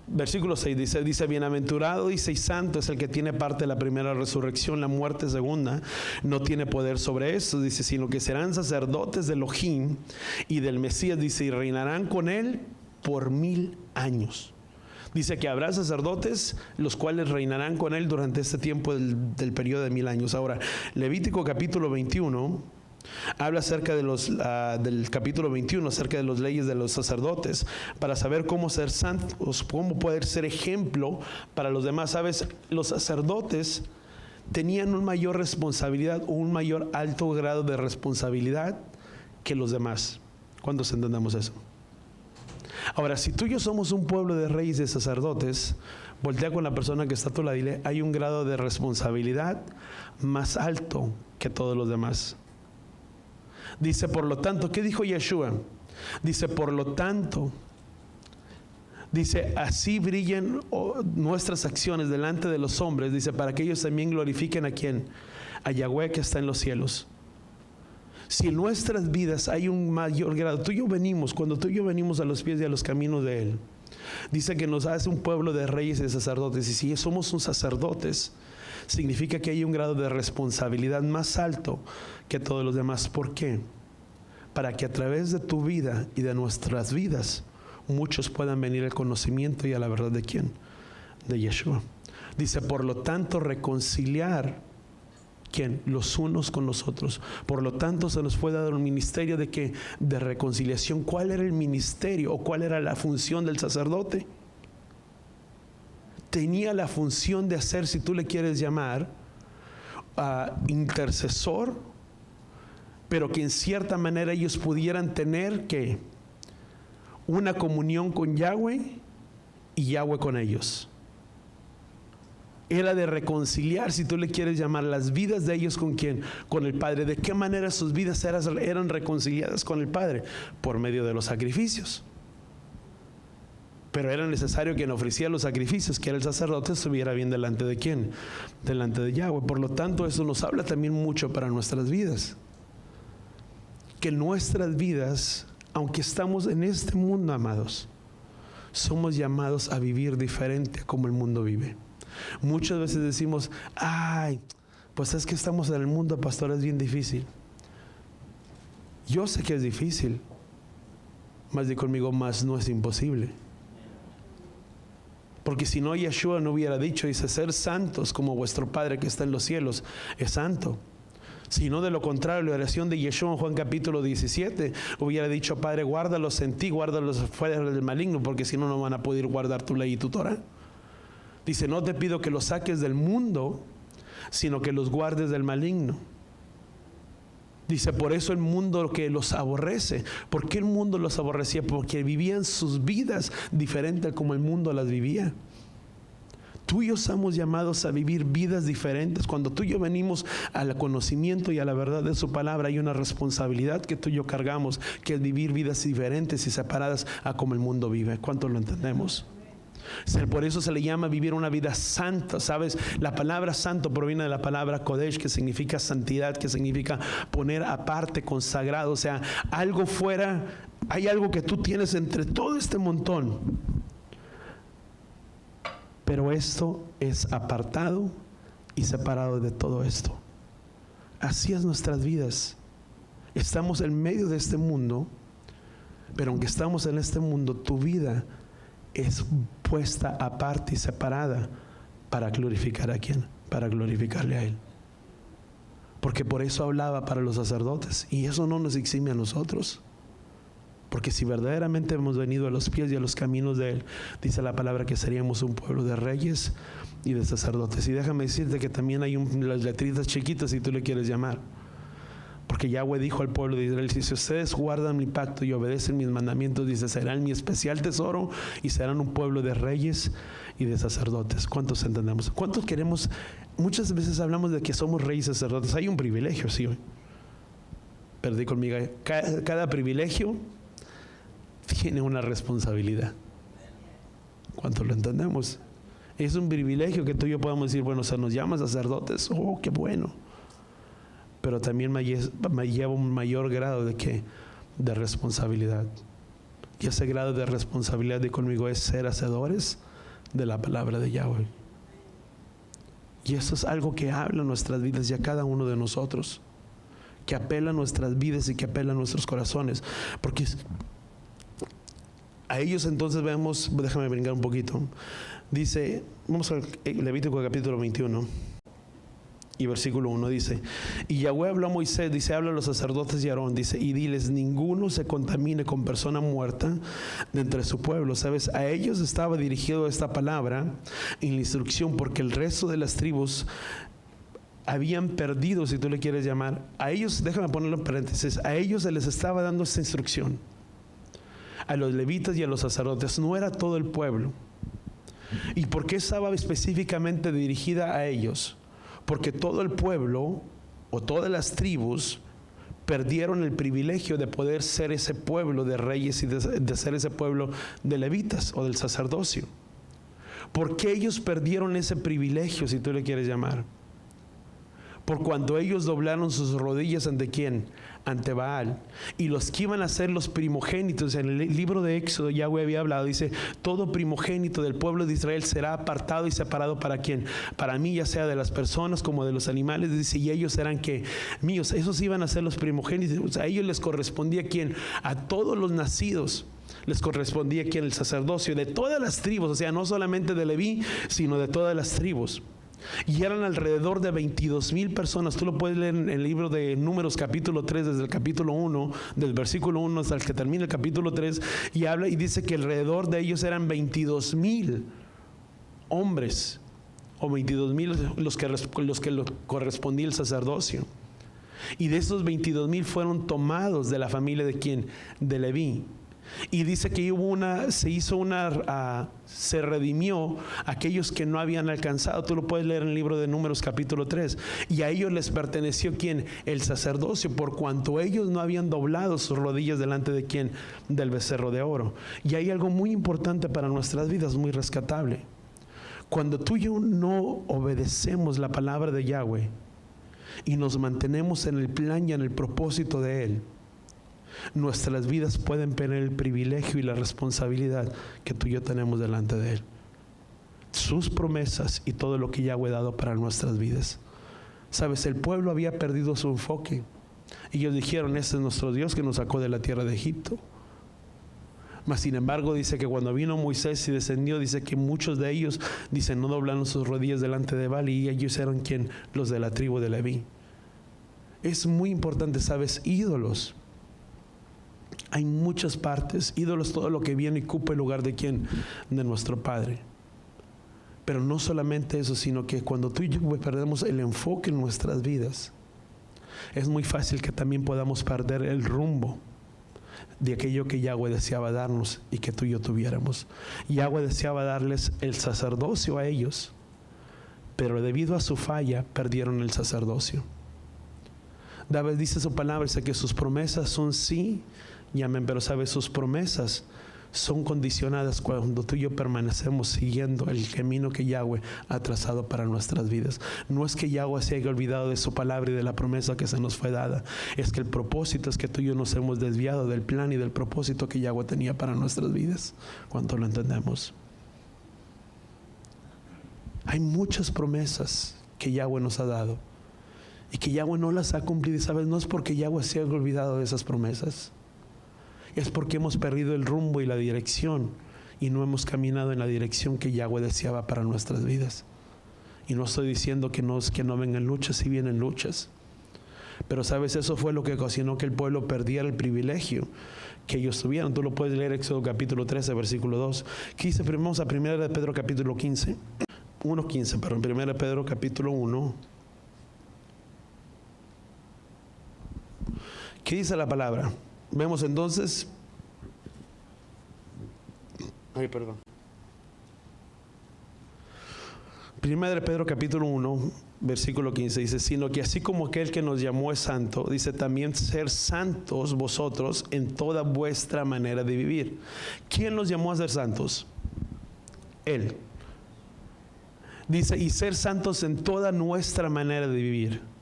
Versículo 6 dice, bienaventurado, dice, y santo es el que tiene parte de la primera resurrección. La muerte segunda no tiene poder sobre eso, dice, sino que serán sacerdotes de Elohim y del Mesías, dice, y reinarán con él por 1000 años. Dice que habrá sacerdotes los cuales reinarán con él durante este tiempo del periodo de 1000 años. Ahora, Levítico capítulo 21 habla acerca de del capítulo 21, acerca de las leyes de los sacerdotes, para saber cómo ser santos, cómo poder ser ejemplo para los demás. Sabes, los sacerdotes tenían una mayor responsabilidad, o un mayor alto grado de responsabilidad que los demás. ¿Cuántos entendemos eso? Ahora, si tú y yo somos un pueblo de reyes y de sacerdotes, voltea con la persona que está a tu lado y dile, hay un grado de responsabilidad más alto que todos los demás. Dice, por lo tanto, ¿qué dijo Yeshua? Dice, por lo tanto, dice, así brillen nuestras acciones delante de los hombres, dice, para que ellos también glorifiquen ¿a quién? A Yahweh que está en los cielos. Si en nuestras vidas hay un mayor grado, cuando tú y yo venimos a los pies y a los caminos de Él, dice que nos hace un pueblo de reyes y de sacerdotes, y si somos un sacerdotes, significa que hay un grado de responsabilidad más alto que todos los demás. ¿Por qué? Para que a través de tu vida y de nuestras vidas muchos puedan venir al conocimiento y a la verdad de quién, de Yeshua. Dice, por lo tanto, reconciliar ¿quién? Los unos con los otros. Por lo tanto, se nos fue dado un ministerio de ¿qué? De reconciliación. ¿Cuál era el ministerio o cuál era la función del sacerdote? Tenía la función de hacer, si tú le quieres llamar, intercesor, pero que en cierta manera ellos pudieran tener que una comunión con Yahweh y Yahweh con ellos. Era de reconciliar, si tú le quieres llamar, las vidas de ellos con quién, con el Padre. ¿De qué manera sus vidas eran reconciliadas con el Padre? Por medio de los sacrificios. Pero era necesario quien ofrecía los sacrificios, que era el sacerdote, estuviera bien delante de quién, delante de Yahweh. Por lo tanto, eso nos habla también mucho para nuestras vidas. Que nuestras vidas, aunque estamos en este mundo, amados, somos llamados a vivir diferente a como el mundo vive. Muchas veces decimos, ay, pues es que estamos en el mundo, pastor, es bien difícil. Yo sé que es difícil, mas di conmigo, más no es imposible. Porque si no, Yeshua no hubiera dicho, dice, ser santos como vuestro Padre que está en los cielos es santo. Si no, de lo contrario, la oración de Yeshua en Juan capítulo 17 hubiera dicho, Padre, guárdalos en ti, guárdalos fuera del maligno, porque si no, no van a poder guardar tu ley y tu Torah. Dice, no te pido que los saques del mundo, sino que los guardes del maligno. Dice, por eso el mundo que los aborrece. ¿Por qué el mundo los aborrecía? Porque vivían sus vidas diferentes como el mundo las vivía. Tú y yo somos llamados a vivir vidas diferentes. Cuando tú y yo venimos al conocimiento y a la verdad de su palabra, hay una responsabilidad que tú y yo cargamos, que es vivir vidas diferentes y separadas a como el mundo vive. ¿Cuántos lo entendemos? Por eso se le llama vivir una vida santa, ¿sabes? La palabra santo proviene de la palabra Kodesh, que significa santidad, que significa poner aparte, consagrado. O sea, algo fuera, hay algo que tú tienes entre todo este montón. Pero esto es apartado y separado de todo esto. Así es nuestras vidas. Estamos en medio de este mundo, pero aunque estamos en este mundo, tu vida es puesta aparte y separada para glorificar a ¿quién? Para glorificarle a Él. Porque por eso hablaba para los sacerdotes, y eso no nos exime a nosotros. Porque si verdaderamente hemos venido a los pies y a los caminos de Él, dice la palabra que seríamos un pueblo de reyes y de sacerdotes. Y déjame decirte que también hay las letritas chiquitas, si tú le quieres llamar. Porque Yahweh dijo al pueblo de Israel, si ustedes guardan mi pacto y obedecen mis mandamientos, dice, serán mi especial tesoro y serán un pueblo de reyes y de sacerdotes. ¿Cuántos entendemos? ¿Cuántos queremos? Muchas veces hablamos de que somos reyes y sacerdotes. Hay un privilegio, sí. Perdí conmigo. Cada privilegio tiene una responsabilidad. ¿Cuántos lo entendemos? Es un privilegio que tú y yo podamos decir, bueno, se nos llama sacerdotes. Oh, qué bueno. Pero también me lleva un mayor grado de responsabilidad. Y ese grado de responsabilidad de conmigo es ser hacedores de la palabra de Yahweh. Y eso es algo que habla en nuestras vidas y a cada uno de nosotros, que apela a nuestras vidas y que apela a nuestros corazones. Porque a ellos entonces vemos, déjame brincar un poquito. Dice, vamos al Levítico capítulo 21. Y versículo 1 dice, y Yahweh habló a Moisés, dice, habla a los sacerdotes y a Aarón, dice, y diles, ninguno se contamine con persona muerta de entre su pueblo. ¿Sabes? A ellos estaba dirigido esta palabra en la instrucción, porque el resto de las tribus habían perdido, si tú le quieres llamar, a ellos, déjame ponerlo en paréntesis, a ellos se les estaba dando esta instrucción, a los levitas y a los sacerdotes, no era todo el pueblo. ¿Y por qué estaba específicamente dirigida a ellos? Porque todo el pueblo o todas las tribus perdieron el privilegio de poder ser ese pueblo de reyes y de ser ese pueblo de levitas o del sacerdocio. ¿Por qué ellos perdieron ese privilegio, si tú le quieres llamar? Por cuando ellos doblaron sus rodillas ante ¿quién? Ante Baal. Y los que iban a ser los primogénitos, en el libro de Éxodo Yahweh había hablado, dice, todo primogénito del pueblo de Israel será apartado y separado para ¿quién? Para mí, ya sea de las personas como de los animales, dice, y ellos eran ¿qué? Míos. Esos iban a ser los primogénitos. A ellos les correspondía ¿quién? A todos los nacidos les correspondía ¿quién? El sacerdocio de todas las tribus, o sea, no solamente de Leví, sino de todas las tribus. Y eran alrededor de 22,000 personas. Tú lo puedes leer en el libro de Números capítulo 3, desde el capítulo 1, del versículo 1 hasta el que termina el capítulo 3, y habla y dice que alrededor de ellos eran 22,000 hombres, o 22,000 los que correspondía el sacerdocio. Y de esos 22,000 fueron tomados de la familia de ¿quién? De Leví. Y dice que se redimió aquellos que no habían alcanzado. Tú lo puedes leer en el libro de Números capítulo 3. Y a ellos les perteneció ¿quién? El sacerdocio, por cuanto ellos no habían doblado sus rodillas delante de ¿quién? Del becerro de oro. Y hay algo muy importante para nuestras vidas, muy rescatable. Cuando tú y yo no obedecemos la palabra de Yahweh y nos mantenemos en el plan y en el propósito de Él, nuestras vidas pueden perder el privilegio y la responsabilidad que tú y yo tenemos delante de Él, sus promesas y todo lo que Yahweh ha dado para nuestras vidas. Sabes, el pueblo había perdido su enfoque y ellos dijeron, este es nuestro Dios que nos sacó de la tierra de Egipto. Mas sin embargo dice que cuando vino Moisés y descendió, dice que muchos de ellos, dice, no doblaron sus rodillas delante de Baal, y ellos eran ¿quién? Los de la tribu de Leví. Es muy importante, sabes, ídolos. Hay muchas partes, ídolos, todo lo que viene y ocupa el lugar de ¿quién? De nuestro Padre. Pero no solamente eso, sino que cuando tú y yo perdemos el enfoque en nuestras vidas, es muy fácil que también podamos perder el rumbo de aquello que Yahweh deseaba darnos y que tú y yo tuviéramos. Yahweh deseaba darles el sacerdocio a ellos, pero debido a su falla perdieron el sacerdocio. David dice su palabra, dice que sus promesas son sí y amén, pero sabe, sus promesas son condicionadas cuando tú y yo permanecemos siguiendo el camino que Yahweh ha trazado para nuestras vidas. No es que Yahweh se haya olvidado de su palabra y de la promesa que se nos fue dada, es que el propósito es que tú y yo nos hemos desviado del plan y del propósito que Yahweh tenía para nuestras vidas, cuando lo entendemos. Hay muchas promesas que Yahweh nos ha dado y que Yahweh no las ha cumplido. Y sabes, no es porque Yahweh se haya olvidado de esas promesas, es porque hemos perdido el rumbo y la dirección y no hemos caminado en la dirección que Yahweh deseaba para nuestras vidas. Y no estoy diciendo que no vengan luchas, sí vienen luchas, pero sabes, eso fue lo que ocasionó que el pueblo perdiera el privilegio que ellos tuvieron. Tú lo puedes leer, Éxodo capítulo 13, versículo 2. Aquí dice, vamos a 1 de Pedro capítulo 15, 1:15, perdón, 1 de Pedro capítulo 1. ¿Qué dice la palabra? Vemos entonces, perdón. 1 de Pedro capítulo 1, versículo 15 dice, sino que así como aquel que nos llamó es santo, dice también ser santos vosotros en toda vuestra manera de vivir. ¿Quién nos llamó a ser santos? Él. Dice, y ser santos en toda nuestra manera de vivir.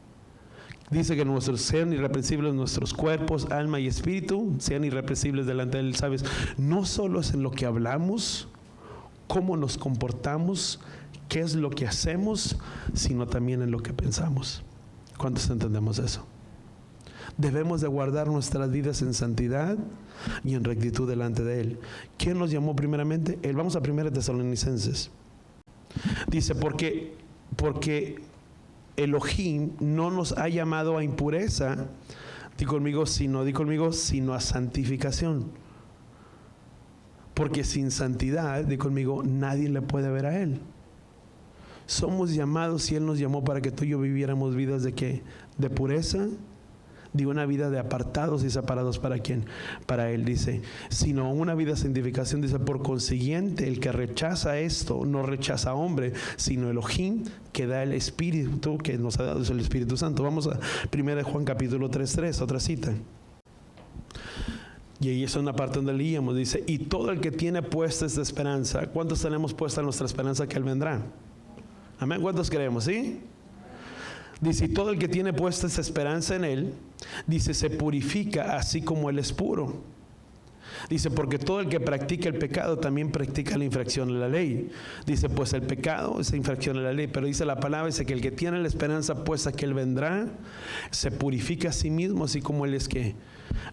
Dice que sean irreprensibles nuestros cuerpos, alma y espíritu, sean irreprensibles delante de Él. Sabes, no solo es en lo que hablamos, cómo nos comportamos, qué es lo que hacemos, sino también en lo que pensamos. ¿Cuántos entendemos eso? Debemos de guardar nuestras vidas en santidad y en rectitud delante de Él. ¿Quién nos llamó primeramente? Él. Vamos a 1 Tesalonicenses. Dice, porque Elohim no nos ha llamado a impureza, di conmigo, sino a santificación. Porque sin santidad, di conmigo, nadie le puede ver a Él. Somos llamados y Él nos llamó para que tú y yo viviéramos vidas de ¿qué? De pureza, de una vida de apartados y separados. ¿Para quién? Para Él, dice, sino una vida de santificación. Dice, por consiguiente, el que rechaza esto no rechaza a hombre, sino Elohim, que da el Espíritu que nos ha dado, es el Espíritu Santo. Vamos a 1 Juan capítulo 3:3, otra cita. Y ahí es una parte donde leíamos, dice, y todo el que tiene puesta esta esperanza, ¿cuántos tenemos puesta nuestra esperanza que Él vendrá? Amén, ¿cuántos creemos? ¿Sí? Dice, y todo el que tiene puesta esa esperanza en Él, dice, se purifica así como Él es puro. Dice, porque todo el que practica el pecado también practica la infracción de la ley. Dice, pues el pecado es infracción de la ley, pero dice la palabra, dice que el que tiene la esperanza puesta que Él vendrá, se purifica a sí mismo, así como Él es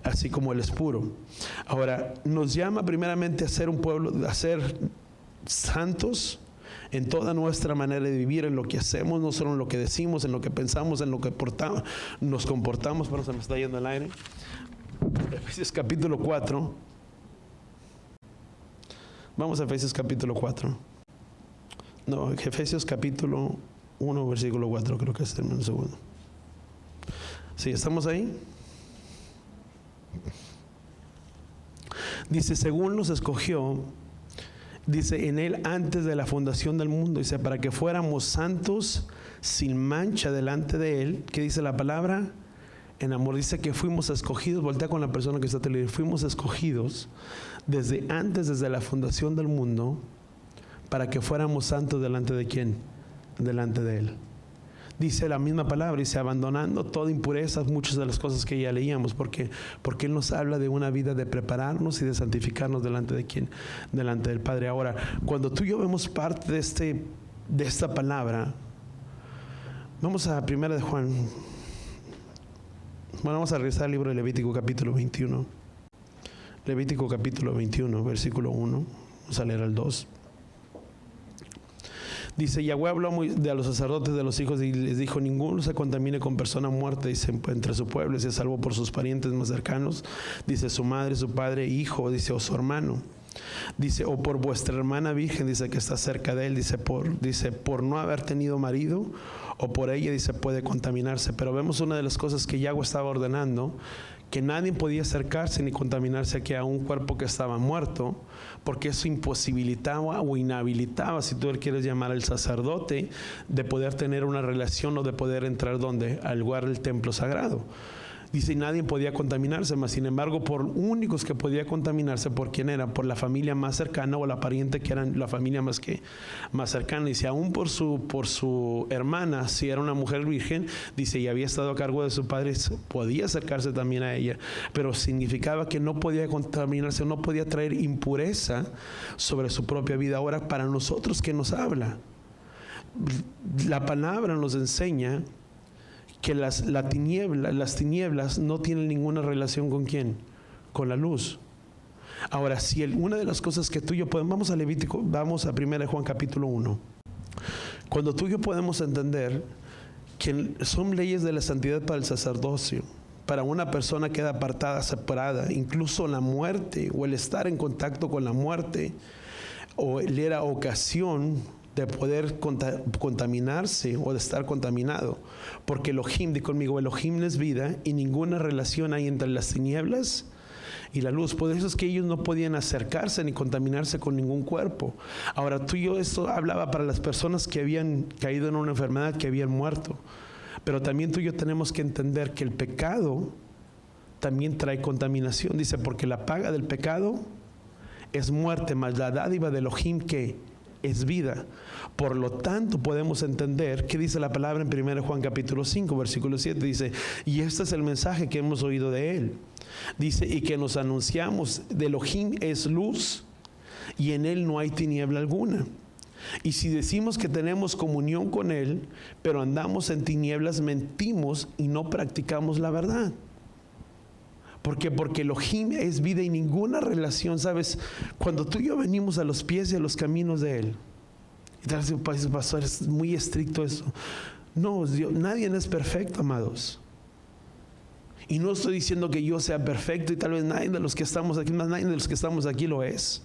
así como Él es puro. Ahora, nos llama primeramente a ser un pueblo, a ser santos en toda nuestra manera de vivir, en lo que hacemos, no solo en lo que decimos, en lo que pensamos, en lo que nos comportamos. Pero se me está yendo el aire. Efesios capítulo 4. Vamos a Efesios capítulo 4. No, Efesios capítulo 1, versículo 4, creo que es el segundo. ¿Sí, estamos ahí? Dice, según nos escogió, dice, en Él antes de la fundación del mundo, dice, para que fuéramos santos sin mancha delante de Él. ¿Qué dice la palabra? En amor. Dice que fuimos escogidos. Voltea con la persona que está te leyendo. Fuimos escogidos desde la fundación del mundo para que fuéramos santos delante de ¿quién? Delante de Él. Dice la misma palabra, dice, abandonando toda impureza, muchas de las cosas que ya leíamos, porque Él nos habla de una vida de prepararnos y de santificarnos delante de ¿quién? Delante del Padre. Ahora, cuando tú y yo vemos parte de esta palabra, vamos a 1 de Juan. Bueno, vamos a regresar al libro de Levítico capítulo 21. Levítico capítulo 21, versículo 1. Vamos a leer el 2. Dice, Yahweh habló a los sacerdotes de los hijos y les dijo, ninguno se contamine con persona muerta, dice, entre su pueblo, y se salvó por sus parientes más cercanos, dice, su madre, su padre, hijo, dice, o su hermano, dice, o por vuestra hermana virgen, dice, que está cerca de él, dice, por no haber tenido marido, o por ella, dice, puede contaminarse. Pero vemos una de las cosas que Yahweh estaba ordenando, que nadie podía acercarse ni contaminarse aquí a un cuerpo que estaba muerto, porque eso imposibilitaba o inhabilitaba, si tú le quieres llamar, al sacerdote de poder tener una relación o de poder entrar ¿dónde? Al lugar del templo sagrado. Dice, nadie podía contaminarse, mas sin embargo, por únicos que podía contaminarse, ¿por quién era? Por la familia más cercana o la pariente que era la familia más cercana. Dice, aún por su hermana, si era una mujer virgen, dice, y había estado a cargo de su padre, podía acercarse también a ella, pero significaba que no podía contaminarse, no podía traer impureza sobre su propia vida. Ahora, para nosotros, ¿qué nos habla? La palabra nos enseña que las tinieblas no tienen ninguna relación ¿con quién? Con la luz. Ahora, si una de las cosas que tú y yo podemos, vamos a Levítico, vamos a 1 Juan capítulo 1. Cuando tú y yo podemos entender que son leyes de la santidad para el sacerdocio, para una persona queda apartada, separada, incluso la muerte o el estar en contacto con la muerte, o le era ocasión de poder contaminarse o de estar contaminado, porque Elohim, di conmigo, Elohim es vida y ninguna relación hay entre las tinieblas y la luz. Por eso es que ellos no podían acercarse ni contaminarse con ningún cuerpo. Ahora, tú y yo, esto hablaba para las personas que habían caído en una enfermedad, que habían muerto, pero también tú y yo tenemos que entender que el pecado también trae contaminación. Dice, porque la paga del pecado es muerte, mas la dádiva de Elohim, que es vida. Por lo tanto, podemos entender que dice la palabra en 1 Juan capítulo 5, versículo 7, dice, y este es el mensaje que hemos oído de él. Dice, y que nos anunciamos, de Elohim es luz, y en él no hay tiniebla alguna. Y si decimos que tenemos comunión con él, pero andamos en tinieblas, mentimos y no practicamos la verdad. ¿Por qué? Porque Elohim es vida y ninguna relación, ¿sabes? Cuando tú y yo venimos a los pies y a los caminos de él, y te vas a decir, pastor, es muy estricto eso. No, Dios, nadie es perfecto, amados. Y no estoy diciendo que yo sea perfecto, y tal vez nadie de los que estamos aquí, más nadie de los que estamos aquí lo es.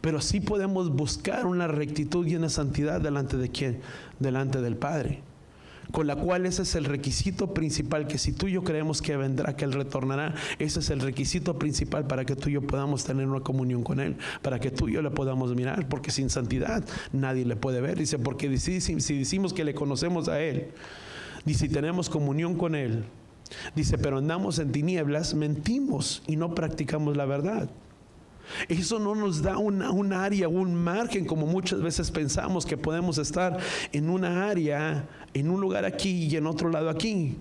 Pero sí podemos buscar una rectitud y una santidad delante de ¿quién? Delante del Padre. Con la cual ese es el requisito principal, que si tú y yo creemos que vendrá, que Él retornará, ese es el requisito principal para que tú y yo podamos tener una comunión con Él, para que tú y yo le podamos mirar, porque sin santidad nadie le puede ver. Dice, porque si decimos que le conocemos a Él, dice, si tenemos comunión con Él, dice, pero andamos en tinieblas, mentimos y no practicamos la verdad. Eso no nos da un área, un margen, como muchas veces pensamos que podemos estar en una área, en un lugar aquí y en otro lado aquí,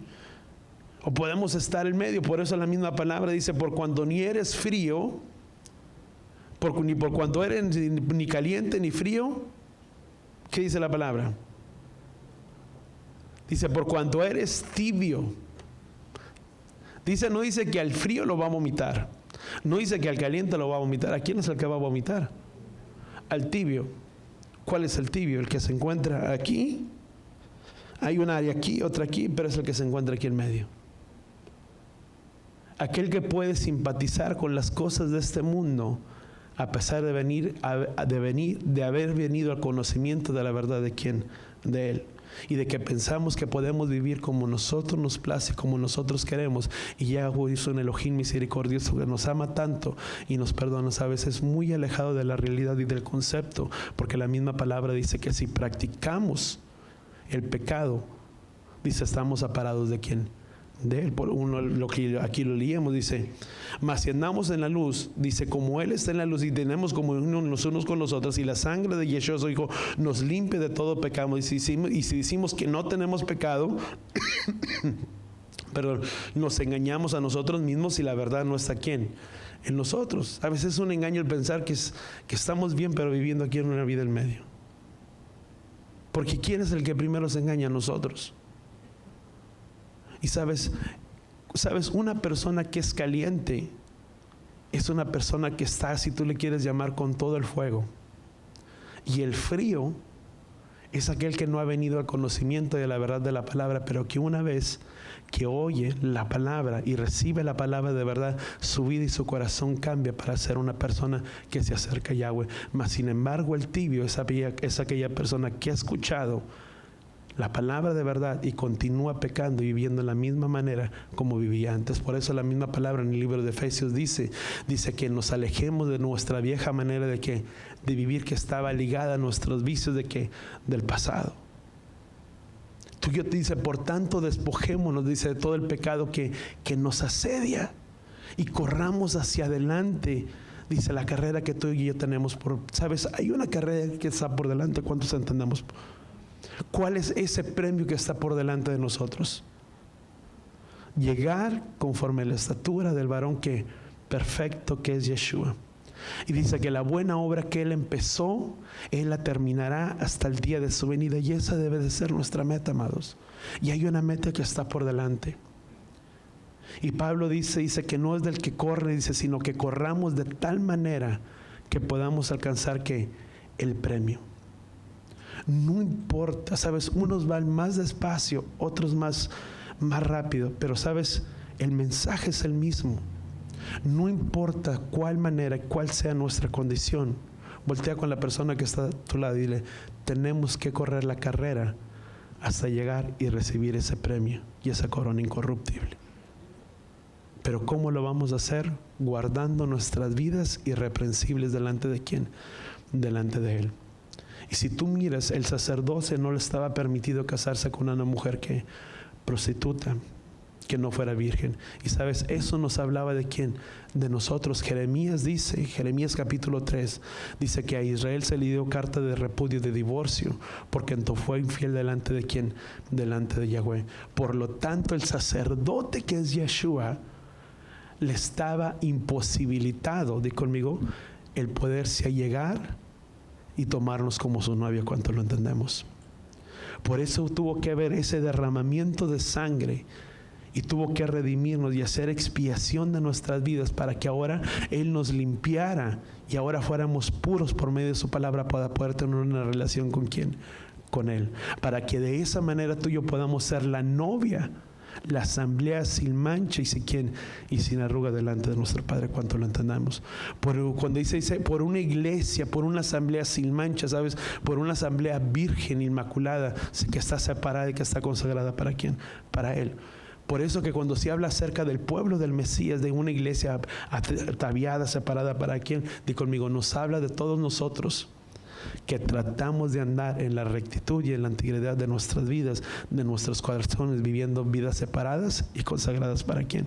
o podemos estar en medio. Por eso la misma palabra dice, por cuando ni eres frío, ni por cuando eres ni caliente ni frío. ¿Qué dice la palabra? Dice, por cuando eres tibio. Dice, no dice que al frío lo va a vomitar, no dice que al caliente lo va a vomitar. ¿A quién es el que va a vomitar? Al tibio. ¿Cuál es el tibio? El que se encuentra aquí. Hay un área aquí, otra aquí, pero es el que se encuentra aquí en medio. Aquel que puede simpatizar con las cosas de este mundo, a pesar de haber venido al conocimiento de la verdad de quién, de Él. Y de que pensamos que podemos vivir como nosotros nos place, como nosotros queremos. Y Yahweh es un Elohim misericordioso que nos ama tanto y nos perdona. A veces muy alejado de la realidad y del concepto, porque la misma palabra dice que si practicamos el pecado, dice, estamos separados de quién, de Él. Por uno, lo que aquí lo leíamos, dice, mas si andamos en la luz, dice, como Él está en la luz y tenemos comunión los unos con los otros, y la sangre de Yeshua su Hijo nos limpia de todo pecado. Y si decimos que no tenemos pecado, pero nos engañamos a nosotros mismos y la verdad no está ¿quién? En nosotros. A veces es un engaño el pensar que estamos bien, pero viviendo aquí en una vida en medio. Porque ¿quién es el que primero se engaña? A nosotros. Y sabes, una persona que es caliente es una persona que está, si tú le quieres llamar, con todo el fuego. Y el frío es aquel que no ha venido al conocimiento de la verdad de la palabra, pero que una vez que oye la palabra y recibe la palabra de verdad, su vida y su corazón cambia para ser una persona que se acerca a Yahweh. Mas sin embargo, el tibio es aquella persona que ha escuchado la palabra de verdad y continúa pecando y viviendo de la misma manera como vivía antes. Por eso la misma palabra en el libro de Efesios dice que nos alejemos de nuestra vieja manera de vivir, que estaba ligada a nuestros vicios del pasado. Tú y yo te dice, por tanto despojémonos, dice, de todo el pecado que nos asedia y corramos hacia adelante. Dice, la carrera que tú y yo tenemos ¿sabes? Hay una carrera que está por delante. ¿Cuántos entendemos? ¿Cuál es ese premio que está por delante de nosotros? Llegar conforme a la estatura del varón perfecto que es Yeshua. Y dice que la buena obra que Él empezó, Él la terminará hasta el día de su venida. Y esa debe de ser nuestra meta, amados. Y hay una meta que está por delante. Y Pablo dice que no es del que corre, dice, sino que corramos de tal manera que podamos alcanzar el premio. No importa, ¿sabes? Unos van más despacio, otros más rápido, pero ¿sabes? El mensaje es el mismo. No importa cuál manera, cuál sea nuestra condición. Voltea con la persona que está a tu lado y dile, tenemos que correr la carrera hasta llegar y recibir ese premio y esa corona incorruptible. Pero ¿cómo lo vamos a hacer? Guardando nuestras vidas irreprensibles delante de ¿quién? Delante de Él. Y si tú miras, el sacerdocio no le estaba permitido casarse con una mujer prostituta, que no fuera virgen. Y sabes, eso nos hablaba de ¿quién? De nosotros. Jeremías dice, Jeremías capítulo 3, dice que a Israel se le dio carta de repudio, de divorcio, porque entonces fue infiel delante de ¿quién? Delante de Yahweh. Por lo tanto, el sacerdote que es Yeshua le estaba imposibilitado, di conmigo, el poderse llegar y tomarnos como su novia. ¿Cuánto lo entendemos? Por eso tuvo que haber ese derramamiento de sangre y tuvo que redimirnos y hacer expiación de nuestras vidas para que ahora Él nos limpiara y ahora fuéramos puros por medio de su palabra para poder tener una relación ¿con quién? Con Él. Para que de esa manera tú y yo podamos ser la novia, la asamblea sin mancha y sin arruga delante de nuestro Padre. ¿Cuánto lo entendamos? Cuando dice por una iglesia, por una asamblea sin mancha, ¿sabes? Por una asamblea virgen, inmaculada, que está separada y que está consagrada ¿para quién? Para Él. Por eso que cuando se habla acerca del pueblo del Mesías, de una iglesia ataviada, separada ¿para quién? Di conmigo, nos habla de todos nosotros que tratamos de andar en la rectitud y en la integridad de nuestras vidas, de nuestros corazones, viviendo vidas separadas y consagradas ¿para quién?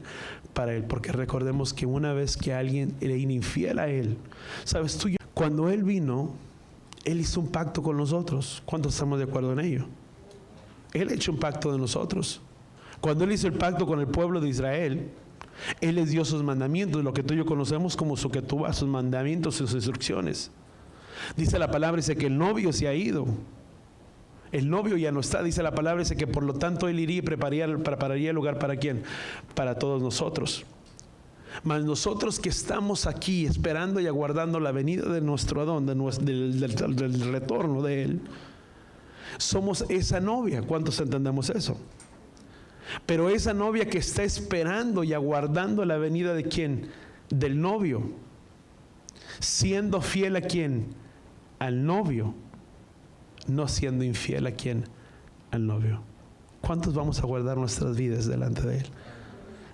Para Él. Porque recordemos que una vez que alguien era infiel a Él, ¿sabes tú? Cuando Él vino, Él hizo un pacto con nosotros. ¿Cuántos estamos de acuerdo en ello? Él ha hecho un pacto de nosotros. Cuando Él hizo el pacto con el pueblo de Israel, Él les dio sus mandamientos, lo que tú y yo conocemos como su ketubá, sus mandamientos, sus instrucciones. Dice la palabra, dice que el novio se ha ido. El novio ya no está, dice la palabra, dice que por lo tanto Él iría y prepararía el lugar ¿para quién? Para todos nosotros. Mas nosotros que estamos aquí esperando y aguardando la venida de nuestro Adón, del retorno de Él, somos esa novia. ¿Cuántos entendemos eso? Pero esa novia que está esperando y aguardando la venida ¿de quién? Del novio, siendo fiel ¿a quién? Al novio, no siendo infiel ¿a quién? Al novio. ¿Cuántos vamos a guardar nuestras vidas delante de Él?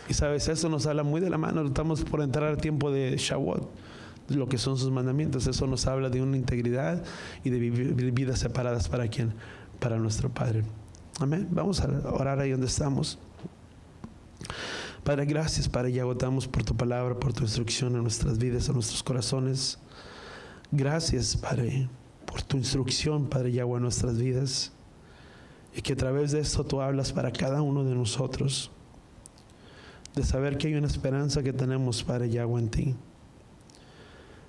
Y sabes, eso nos habla muy de la mano. Estamos por entrar al tiempo de Shavuot, lo que son sus mandamientos. Eso nos habla de una integridad y de vivir vidas separadas ¿para quién? Para nuestro Padre. Amén. Vamos a orar ahí donde estamos. Padre, gracias, Padre, y agotamos por tu palabra, por tu instrucción en nuestras vidas, en nuestros corazones. Gracias, Padre, por tu instrucción, Padre Yahweh, en nuestras vidas. Y que a través de esto tú hablas para cada uno de nosotros. De saber que hay una esperanza que tenemos, Padre Yahweh, en ti.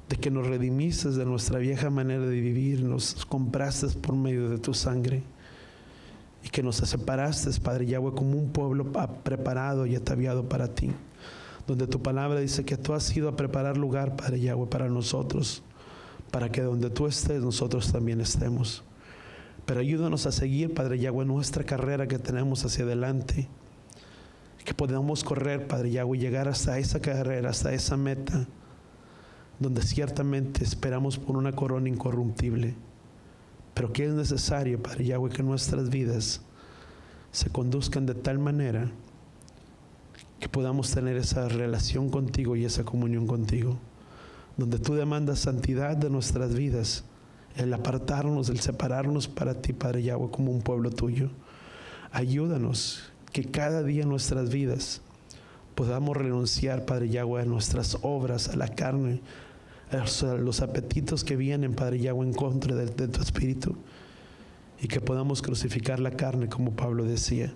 De que nos redimiste de nuestra vieja manera de vivir, nos compraste por medio de tu sangre. Y que nos separaste, Padre Yahweh, como un pueblo preparado y ataviado para ti. Donde tu palabra dice que tú has ido a preparar lugar, Padre Yahweh, para nosotros. Para que donde tú estés, nosotros también estemos. Pero ayúdanos a seguir, Padre Yahweh, nuestra carrera que tenemos hacia adelante. Que podamos correr, Padre Yahweh, y llegar hasta esa carrera, hasta esa meta. Donde ciertamente esperamos por una corona incorruptible. pero que es necesario, Padre Yahweh, que nuestras vidas se conduzcan de tal manera que podamos tener esa relación contigo y esa comunión contigo, donde tú demandas santidad de nuestras vidas, el apartarnos, el separarnos para ti, Padre Yahweh, como un pueblo tuyo. Ayúdanos que cada día en nuestras vidas podamos renunciar, Padre Yahweh, a nuestras obras, a la carne, a los apetitos que vienen, Padre Yahweh, en contra de tu espíritu, y que podamos crucificar la carne, como Pablo decía,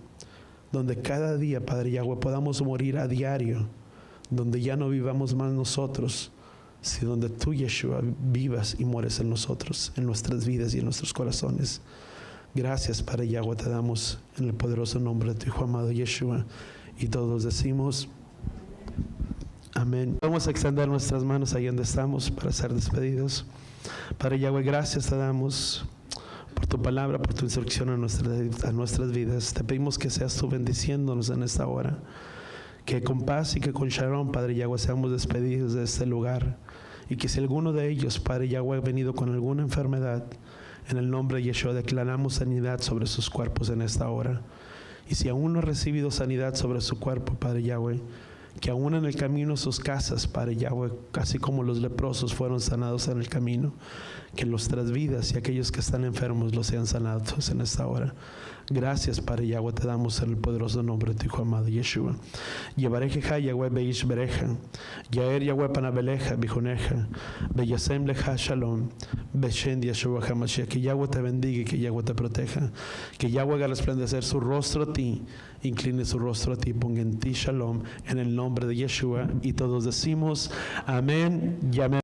donde cada día, Padre Yahweh, podamos morir a diario, donde ya no vivamos más nosotros, sino donde tú, Yeshua, vivas y mueres en nosotros, en nuestras vidas y en nuestros corazones. Gracias, Padre Yahweh, te damos en el poderoso nombre de tu Hijo amado Yeshua, y todos decimos amén. Vamos a extender nuestras manos ahí donde estamos para ser despedidos. Padre Yahweh, gracias te damos por tu palabra, por tu instrucción a nuestras vidas. Te pedimos que seas tú bendiciéndonos en esta hora, que con paz y que con shalom, Padre Yahweh, seamos despedidos de este lugar, y que si alguno de ellos, Padre Yahweh, ha venido con alguna enfermedad, en el nombre de Yeshua declaramos sanidad sobre sus cuerpos en esta hora. Y si aún no ha recibido sanidad sobre su cuerpo, Padre Yahweh, que aún en el camino a sus casas, Padre Yahweh, así como los leprosos fueron sanados en el camino, que nuestras vidas y aquellos que están enfermos los sean sanados en esta hora. Gracias, Padre Yahweh, te damos en el poderoso nombre de tu Hijo amado Yeshua. Yevarejeja Yahweh beish bereja, Yaer Yahweh panabeleja bijoneja, Beyasem leja shalom, Beshen Yeshua HaMashiach. Que Yahweh te bendiga y que Yahweh te proteja. Que Yahweh haga resplandecer su rostro a ti, incline su rostro a ti, ponga en ti shalom, en el nombre de Yeshua. Y todos decimos amén y amén.